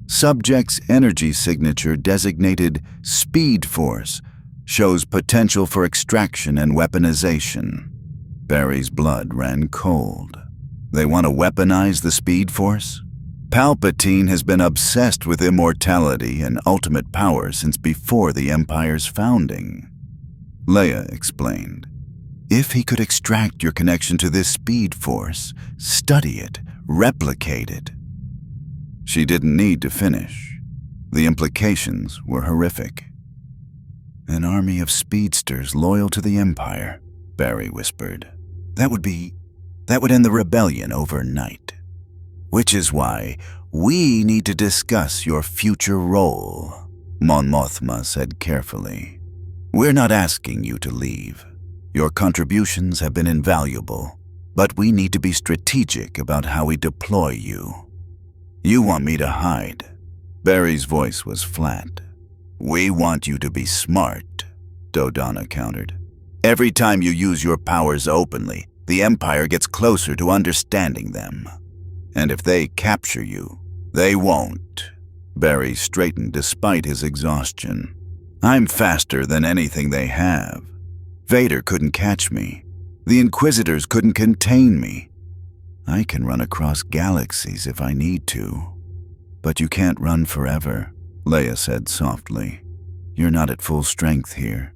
Subject's energy signature designated Speed Force shows potential for extraction and weaponization. Barry's blood ran cold. They want to weaponize the Speed Force? Palpatine has been obsessed with immortality and ultimate power since before the Empire's founding. Leia explained. If he could extract your connection to this Speed Force, study it, replicate it. She didn't need to finish. The implications were horrific. An army of speedsters loyal to the Empire, Barry whispered. That would end the rebellion overnight. Which is why we need to discuss your future role, Mon Mothma said carefully. We're not asking you to leave. Your contributions have been invaluable, but we need to be strategic about how we deploy you. You want me to hide? Barry's voice was flat. We want you to be smart, Dodonna countered. Every time you use your powers openly, the Empire gets closer to understanding them. And if they capture you, they won't. Barry straightened despite his exhaustion. I'm faster than anything they have. Vader couldn't catch me. The Inquisitors couldn't contain me. I can run across galaxies if I need to. But you can't run forever, Leia said softly. You're not at full strength here.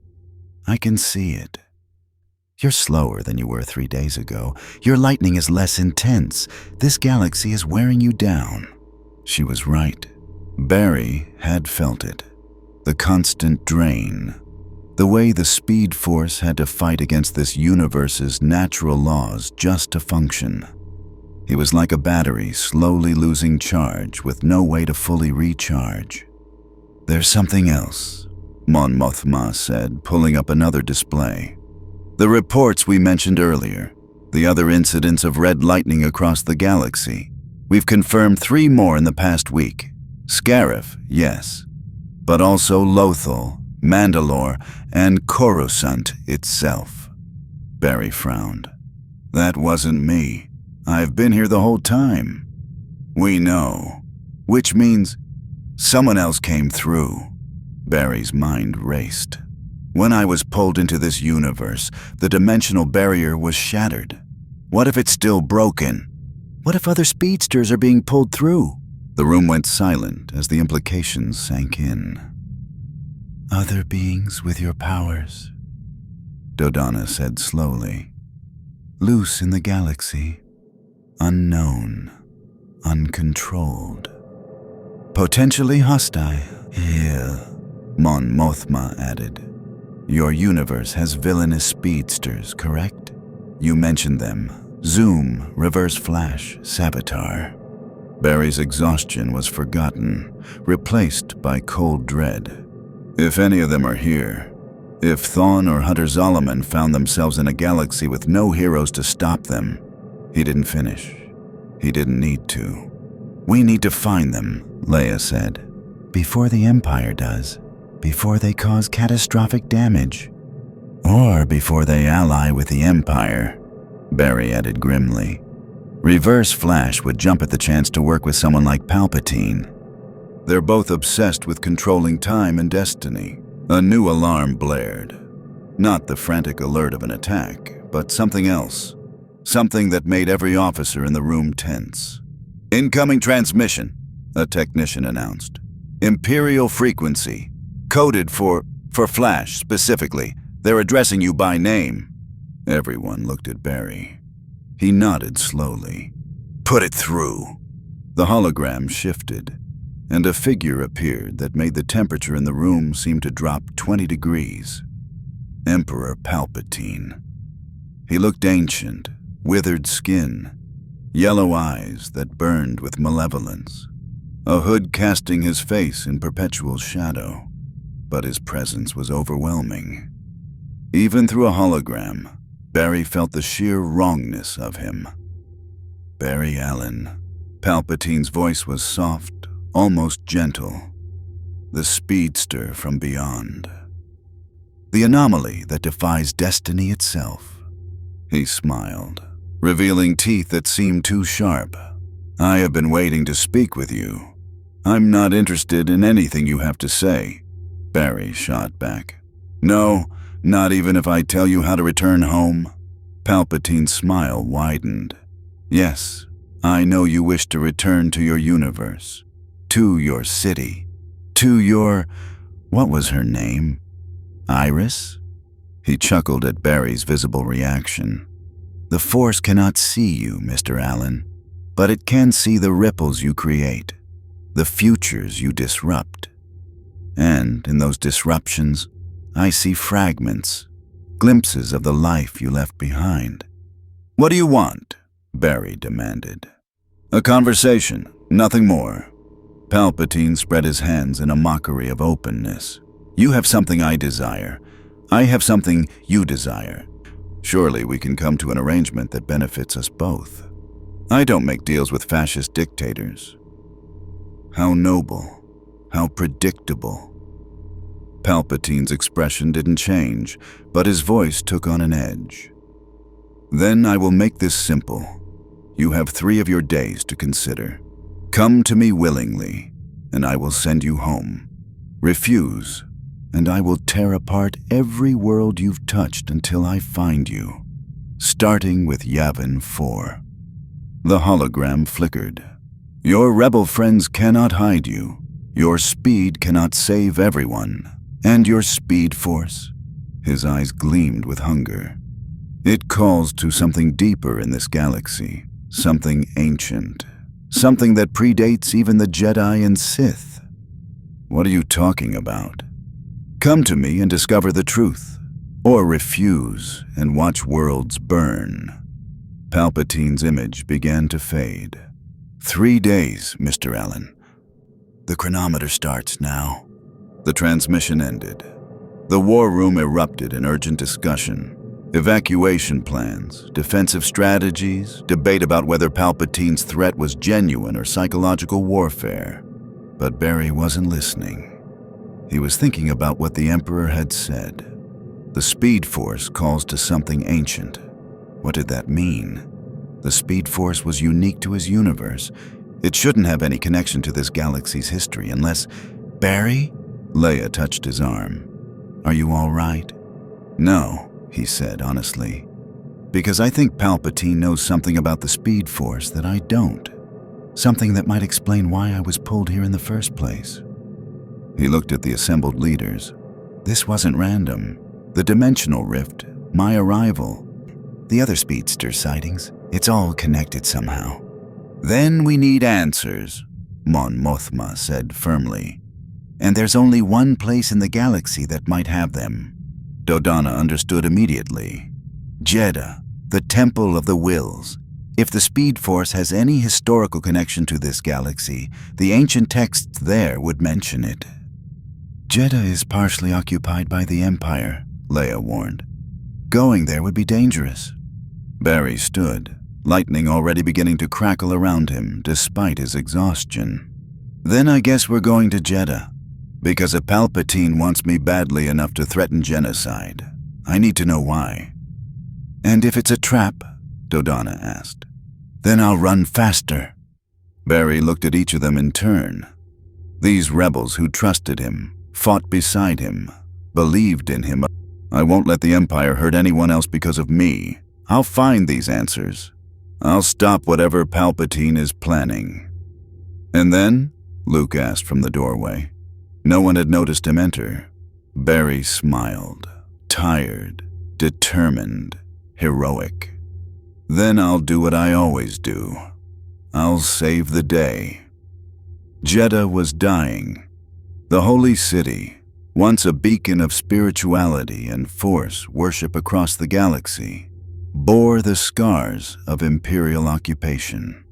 I can see it. You're slower than you were 3 days ago. Your lightning is less intense. This galaxy is wearing you down. She was right. Barry had felt it. The constant drain. The way the Speed Force had to fight against this universe's natural laws just to function. He was like a battery slowly losing charge with no way to fully recharge. There's something else, Mon Mothma said, pulling up another display. The reports we mentioned earlier, the other incidents of red lightning across the galaxy. We've confirmed 3 more in the past week. Scarif, yes, but also Lothal, Mandalore, and Coruscant itself. Barry frowned. That wasn't me. I've been here the whole time. We know, which means someone else came through. Barry's mind raced. When I was pulled into this universe, the dimensional barrier was shattered. What if it's still broken? What if other speedsters are being pulled through? The room went silent as the implications sank in. Other beings with your powers, Dodonna said slowly. Loose in the galaxy. Unknown. Uncontrolled. Potentially hostile. Yeah, Mon Mothma added. Your universe has villainous speedsters, correct? You mentioned them. Zoom, Reverse Flash, Savitar. Barry's exhaustion was forgotten, replaced by cold dread. If any of them are here, if Thawne or Hunter Zolomon found themselves in a galaxy with no heroes to stop them, he didn't finish. He didn't need to. We need to find them, Leia said. Before the Empire does. Before they cause catastrophic damage. Or before they ally with the Empire, Barry added grimly. Reverse Flash would jump at the chance to work with someone like Palpatine. They're both obsessed with controlling time and destiny. A new alarm blared. Not the frantic alert of an attack, but something else. Something that made every officer in the room tense. "Incoming transmission," a technician announced. "Imperial frequency. Coded for Flash, specifically. They're addressing you by name." Everyone looked at Barry. He nodded slowly. Put it through. The hologram shifted, and a figure appeared that made the temperature in the room seem to drop 20 degrees. Emperor Palpatine. He looked ancient, withered skin, yellow eyes that burned with malevolence, a hood casting his face in perpetual shadow, but his presence was overwhelming. Even through a hologram, Barry felt the sheer wrongness of him. Barry Allen. Palpatine's voice was soft, almost gentle. The speedster from beyond. The anomaly that defies destiny itself. He smiled, revealing teeth that seemed too sharp. "I have been waiting to speak with you. I'm not interested in anything you have to say," Barry shot back. "No, not even if I tell you how to return home." Palpatine's smile widened. "Yes, I know you wish to return to your universe, to your city, to your... what was her name? Iris?" He chuckled at Barry's visible reaction. "The Force cannot see you, Mr. Allen, but it can see the ripples you create, the futures you disrupt. And in those disruptions, I see fragments, glimpses of the life you left behind." "What do you want?" Barry demanded. "A conversation, nothing more." Palpatine spread his hands in a mockery of openness. "You have something I desire. I have something you desire. Surely we can come to an arrangement that benefits us both. I don't make deals with fascist dictators." How noble, how predictable. Palpatine's expression didn't change, but his voice took on an edge. "Then I will make this simple. You have 3 of your days to consider. Come to me willingly, and I will send you home. Refuse, and I will tear apart every world you've touched until I find you, starting with Yavin 4. The hologram flickered. "Your rebel friends cannot hide you. Your speed cannot save everyone. And your speed force?" His eyes gleamed with hunger. "It calls to something deeper in this galaxy, something ancient, something that predates even the Jedi and Sith." "What are you talking about?" "Come to me and discover the truth, or refuse and watch worlds burn." Palpatine's image began to fade. 3 days, Mr. Allen. "The chronometer starts now." The transmission ended. The war room erupted in urgent discussion. Evacuation plans, defensive strategies, debate about whether Palpatine's threat was genuine or psychological warfare. But Barry wasn't listening. He was thinking about what the Emperor had said. The Speed Force calls to something ancient. What did that mean? The Speed Force was unique to his universe. It shouldn't have any connection to this galaxy's history unless... "Barry?" Leia touched his arm. "Are you all right?" "No," he said honestly. "Because I think Palpatine knows something about the Speed Force that I don't. Something that might explain why I was pulled here in the first place." He looked at the assembled leaders. "This wasn't random. The dimensional rift, my arrival, the other speedster sightings, it's all connected somehow." "Then we need answers," Mon Mothma said firmly. "And there's only one place in the galaxy that might have them." Dodonna understood immediately. "Jeddah, the Temple of the Wills. If the Speed Force has any historical connection to this galaxy, the ancient texts there would mention it." "Jeddah is partially occupied by the Empire," Leia warned. "Going there would be dangerous." Barry stood, lightning already beginning to crackle around him despite his exhaustion. "Then I guess we're going to Jeddah. Because a Palpatine wants me badly enough to threaten genocide. I need to know why." "And if it's a trap?" Dodonna asked. "Then I'll run faster." Barry looked at each of them in turn. These rebels who trusted him, fought beside him, believed in him. I won't let the Empire hurt anyone else because of me. I'll find these answers. I'll stop whatever Palpatine is planning." "And then?" Luke asked from the doorway. No one had noticed him enter. Barry smiled. Tired, determined, heroic. "Then I'll do what I always do. I'll save the day." Jeddah was dying. The holy city, once a beacon of spirituality and force worship across the galaxy, bore the scars of Imperial occupation.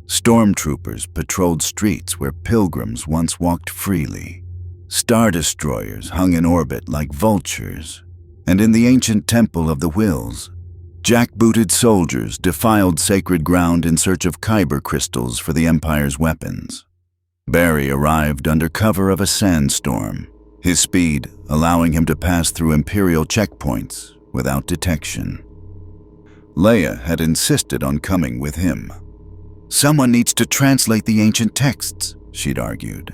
Stormtroopers patrolled streets where pilgrims once walked freely. Star destroyers hung in orbit like vultures, and in the ancient Temple of the Whills, jackbooted soldiers defiled sacred ground in search of kyber crystals for the Empire's weapons. Barry arrived under cover of a sandstorm, his speed allowing him to pass through Imperial checkpoints without detection. Leia had insisted on coming with him. "Someone needs to translate the ancient texts," she'd argued.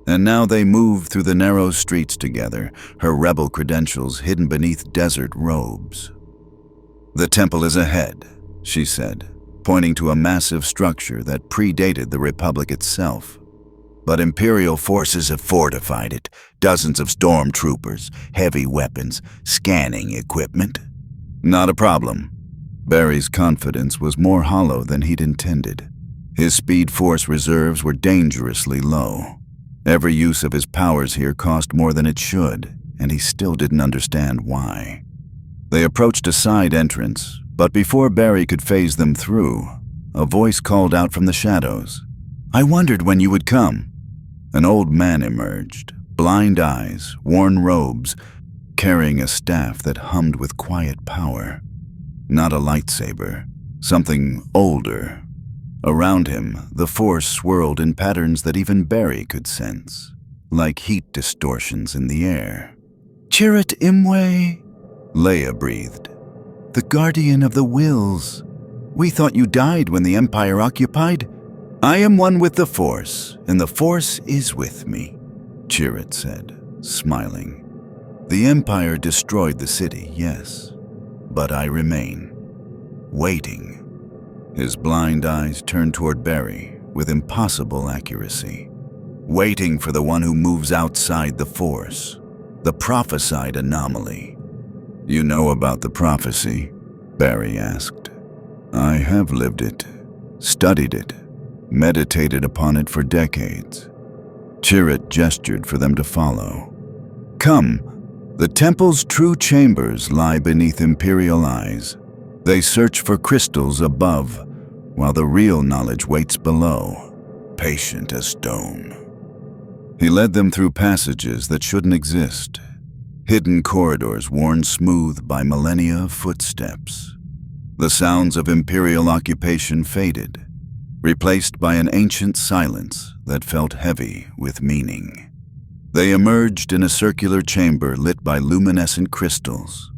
And now they moved through the narrow streets together, her rebel credentials hidden beneath desert robes. "The temple is ahead," she said, pointing to a massive structure that predated the Republic itself. "But Imperial forces have fortified it. Dozens of stormtroopers, heavy weapons, scanning equipment." "Not a problem." Barry's confidence was more hollow than he'd intended. His Speed Force reserves were dangerously low. Every use of his powers here cost more than it should, and he still didn't understand why. They approached a side entrance, but before Barry could phase them through, a voice called out from the shadows. "I wondered when you would come." An old man emerged, blind eyes, worn robes, carrying a staff that hummed with quiet power. Not a lightsaber, something older. Around him, the Force swirled in patterns that even Barry could sense, like heat distortions in the air. "Chirrut Imwe," Leia breathed. "The Guardian of the Whills. We thought you died when the Empire occupied." "I am one with the Force, and the Force is with me," Chirrut said, smiling. "The Empire destroyed the city, yes, but I remain, waiting." His blind eyes turned toward Barry with impossible accuracy. "Waiting for the one who moves outside the Force, the prophesied anomaly." "You know about the prophecy?" Barry asked. "I have lived it, studied it, meditated upon it for decades." Chirrut gestured for them to follow. "Come, the temple's true chambers lie beneath Imperial eyes. They search for crystals above, while the real knowledge waits below, patient as stone." He led them through passages that shouldn't exist, hidden corridors worn smooth by millennia of footsteps. The sounds of Imperial occupation faded, replaced by an ancient silence that felt heavy with meaning. They emerged in a circular chamber lit by luminescent crystals.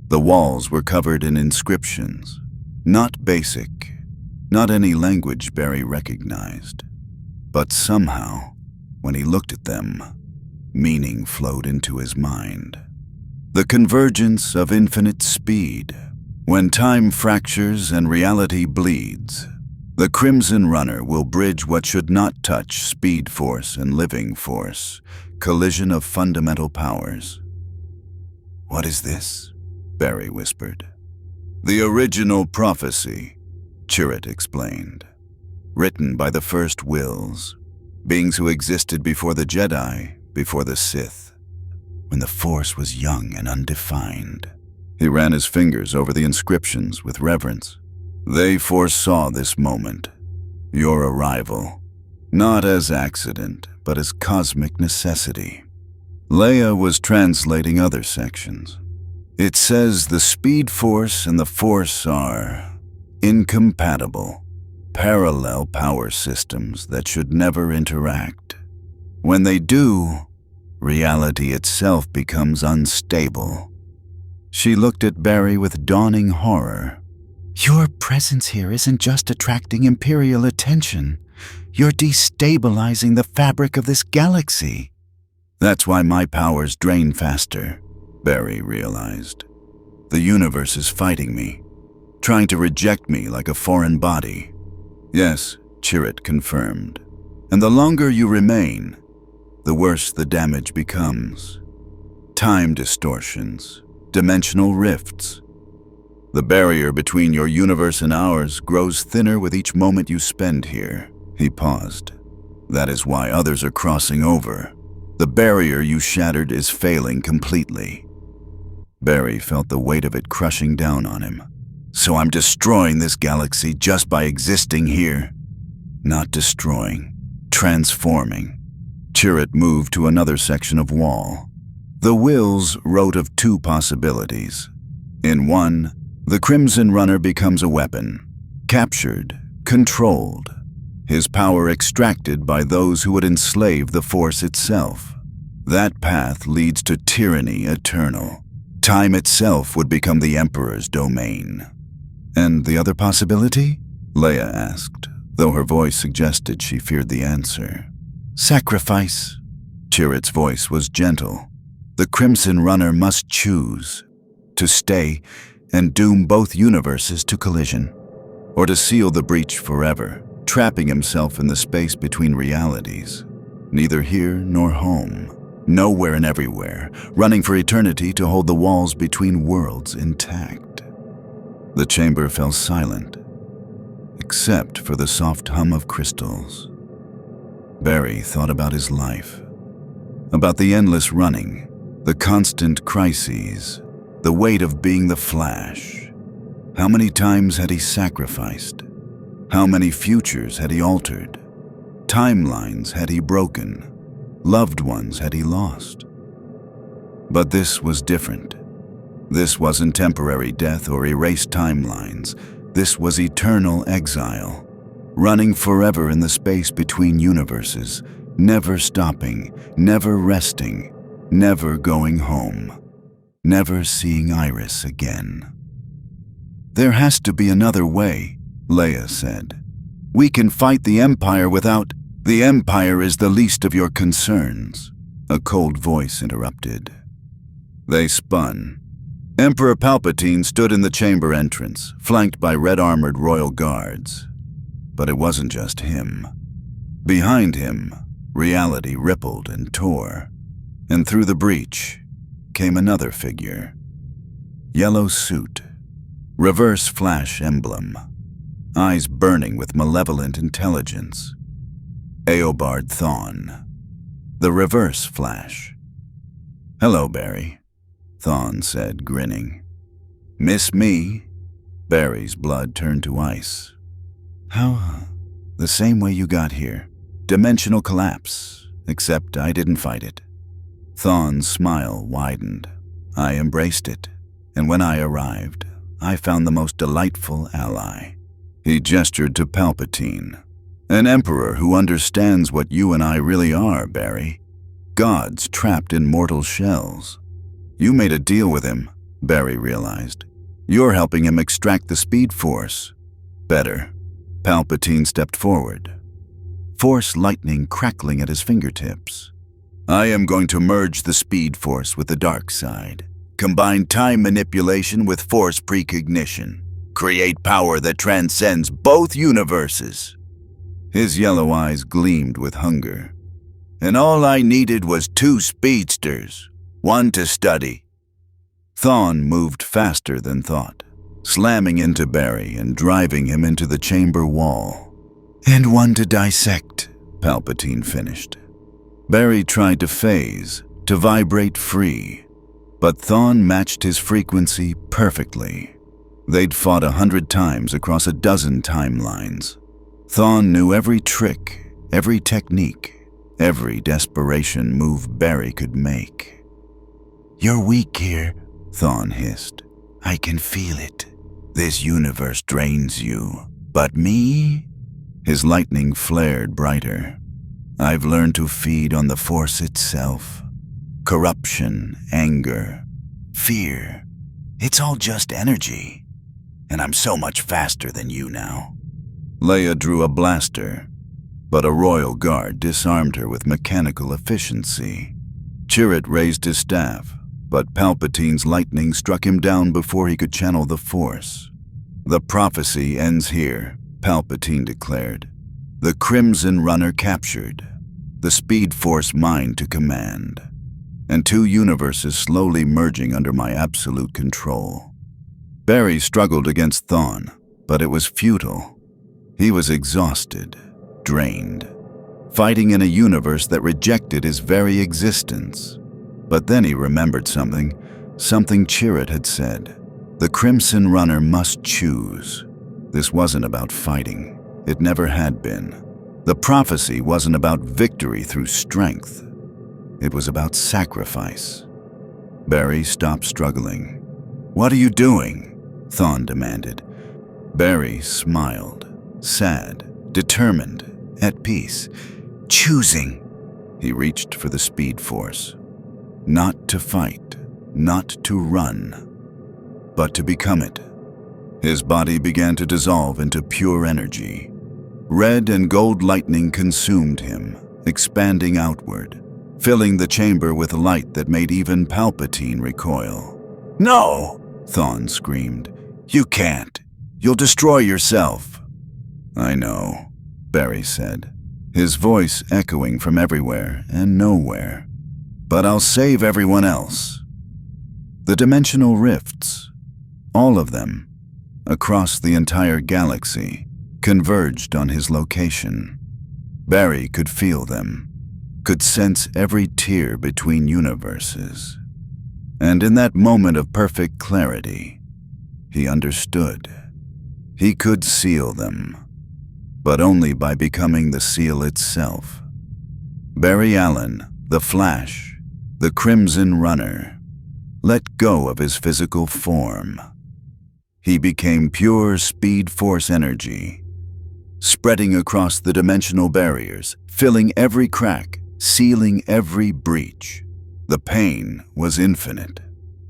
The walls were covered in inscriptions, not basic, not any language Barry recognized. But somehow, when he looked at them, meaning flowed into his mind. The convergence of infinite speed. When time fractures and reality bleeds, the Crimson Runner will bridge what should not touch Speed Force and Living Force, collision of fundamental powers. "What is this?" Barry whispered. "The original prophecy," Chirrut explained. "Written by the first Whills, beings who existed before the Jedi, before the Sith, when the Force was young and undefined." He ran his fingers over the inscriptions with reverence. "They foresaw this moment, your arrival, not as accident, but as cosmic necessity." Leia was translating other sections. "It says the Speed Force and the Force are incompatible, parallel power systems that should never interact. When they do, reality itself becomes unstable." She looked at Barry with dawning horror. "Your presence here isn't just attracting Imperial attention. You're destabilizing the fabric of this galaxy." "That's why my powers drain faster," Barry realized. The universe is fighting me, trying to reject me like a foreign body. Yes, Chirrut confirmed. And the longer you remain, the worse the damage becomes. Time distortions, dimensional rifts. The barrier between your universe and ours grows thinner with each moment you spend here. He paused. That is why others are crossing over. The barrier you shattered is failing completely. Barry felt the weight of it crushing down on him. So I'm destroying this galaxy just by existing here? Not destroying, transforming. Chirrut moved to another section of wall. The wills wrote of two possibilities. In one, the Crimson Runner becomes a weapon, captured, controlled, his power extracted by those who would enslave the Force itself. That path leads to tyranny eternal. Time itself would become the Emperor's domain. And the other possibility? Leia asked, though her voice suggested she feared the answer. Sacrifice. Chirrut's voice was gentle. The Crimson Runner must choose to stay and doom both universes to collision, or to seal the breach forever, trapping himself in the space between realities, neither here nor home, nowhere and everywhere, running for eternity to hold the walls between worlds intact. The chamber fell silent, except for the soft hum of crystals. Barry thought about his life, about the endless running, the constant crises, the weight of being the Flash. How many times had he sacrificed? How many futures had he altered? Timelines had he broken? Loved ones had he lost? But this was different. This wasn't temporary death or erased timelines. This was eternal exile, running forever in the space between universes, never stopping, never resting, never going home, never seeing Iris again. There has to be another way, Leia said. We can fight the Empire without... The Empire is the least of your concerns, a cold voice interrupted. They spun. Emperor Palpatine stood in the chamber entrance, flanked by red-armored royal guards. But it wasn't just him. Behind him, reality rippled and tore, and through the breach came another figure. Yellow suit, reverse flash emblem, eyes burning with malevolent intelligence. Eobard Thawne, the reverse flash. Hello, Barry, Thawne said, grinning. Miss me? Barry's blood turned to ice. How? The same way you got here. Dimensional collapse, except I didn't fight it. Thawne's smile widened. I embraced it, and when I arrived, I found the most delightful ally. He gestured to Palpatine. An emperor who understands what you and I really are, Barry. Gods trapped in mortal shells. You made a deal with him, Barry realized. You're helping him extract the Speed Force. Better. Palpatine stepped forward, Force lightning crackling at his fingertips. I am going to merge the Speed Force with the dark side. Combine time manipulation with Force precognition. Create power that transcends both universes. His yellow eyes gleamed with hunger. And all I needed was 2 speedsters, one to study. Thawne moved faster than thought, slamming into Barry and driving him into the chamber wall. And one to dissect, Palpatine finished. Barry tried to phase, to vibrate free, but Thawne matched his frequency perfectly. They'd fought 100 times across a dozen timelines. Thawne knew every trick, every technique, every desperation move Barry could make. You're weak here, Thawne hissed. I can feel it. This universe drains you. But me? His lightning flared brighter. I've learned to feed on the Force itself. Corruption, anger, fear. It's all just energy. And I'm so much faster than you now. Leia drew a blaster, but a royal guard disarmed her with mechanical efficiency. Chirrut raised his staff, but Palpatine's lightning struck him down before he could channel the Force. "The prophecy ends here," Palpatine declared. "The Crimson Runner captured, the Speed Force mine to command, and two universes slowly merging under my absolute control." Barry struggled against Thawne, but it was futile. He was exhausted, drained, fighting in a universe that rejected his very existence. But then he remembered something Chirrut had said. The Crimson Runner must choose. This wasn't about fighting. It never had been. The prophecy wasn't about victory through strength. It was about sacrifice. Barry stopped struggling. "What are you doing?" Thawne demanded. Barry smiled, sad, determined, at peace. "Choosing." He reached for the Speed Force. Not to fight, not to run, but to become it. His body began to dissolve into pure energy. Red and gold lightning consumed him, expanding outward, filling the chamber with light that made even Palpatine recoil. "No!" Thawne screamed. "You can't. You'll destroy yourself." "I know," Barry said, his voice echoing from everywhere and nowhere. "But I'll save everyone else." The dimensional rifts, all of them, across the entire galaxy, converged on his location. Barry could feel them, could sense every tear between universes. And in that moment of perfect clarity, he understood. He could seal them, but only by becoming the seal itself. Barry Allen, the Flash, the Crimson Runner, let go of his physical form. He became pure Speed Force energy, spreading across the dimensional barriers, filling every crack, sealing every breach. The pain was infinite.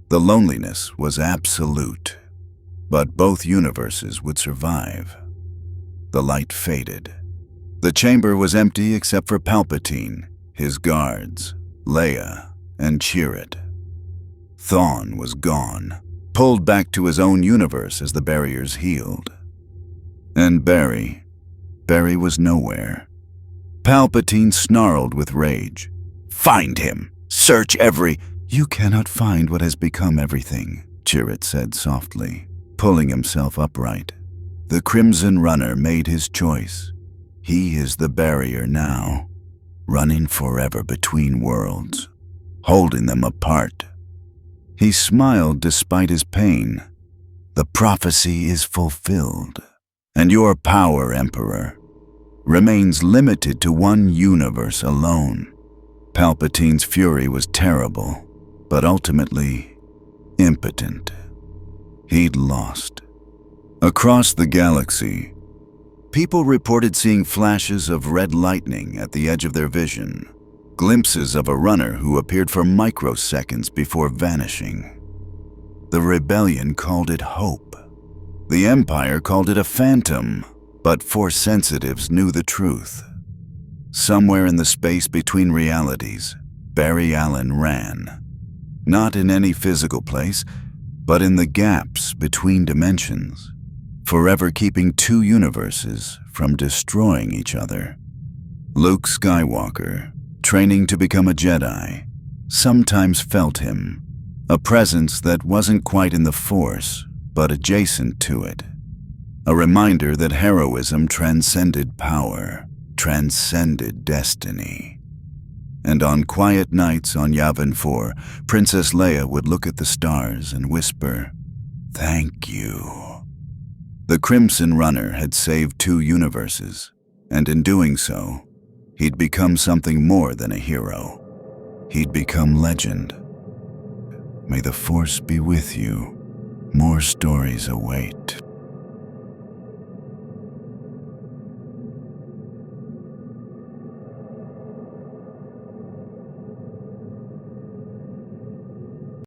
The loneliness was absolute. But both universes would survive. The light faded. The chamber was empty except for Palpatine, his guards, Leia, and Chirrut. Thawne was gone, pulled back to his own universe as the barriers healed. And Barry was nowhere. Palpatine snarled with rage. "Find him! Search every—" "You cannot find what has become everything," Chirrut said softly, pulling himself upright. "The Crimson Runner made his choice. He is the barrier now, running forever between worlds, holding them apart." He smiled despite his pain. "The prophecy is fulfilled, and your power, Emperor, remains limited to one universe alone." Palpatine's fury was terrible, but ultimately impotent. He'd lost. Across the galaxy, people reported seeing flashes of red lightning at the edge of their vision, glimpses of a runner who appeared for microseconds before vanishing. The rebellion called it hope. The Empire called it a phantom, but Force sensitives knew the truth. Somewhere in the space between realities, Barry Allen ran. Not in any physical place, but in the gaps between dimensions, forever keeping two universes from destroying each other. Luke Skywalker, training to become a Jedi, sometimes felt him, a presence that wasn't quite in the Force, but adjacent to it. A reminder that heroism transcended power, transcended destiny. And on quiet nights on Yavin 4, Princess Leia would look at the stars and whisper, "Thank you." The Crimson Runner had saved two universes, and in doing so, he'd become something more than a hero. He'd become legend. May the Force be with you. More stories await.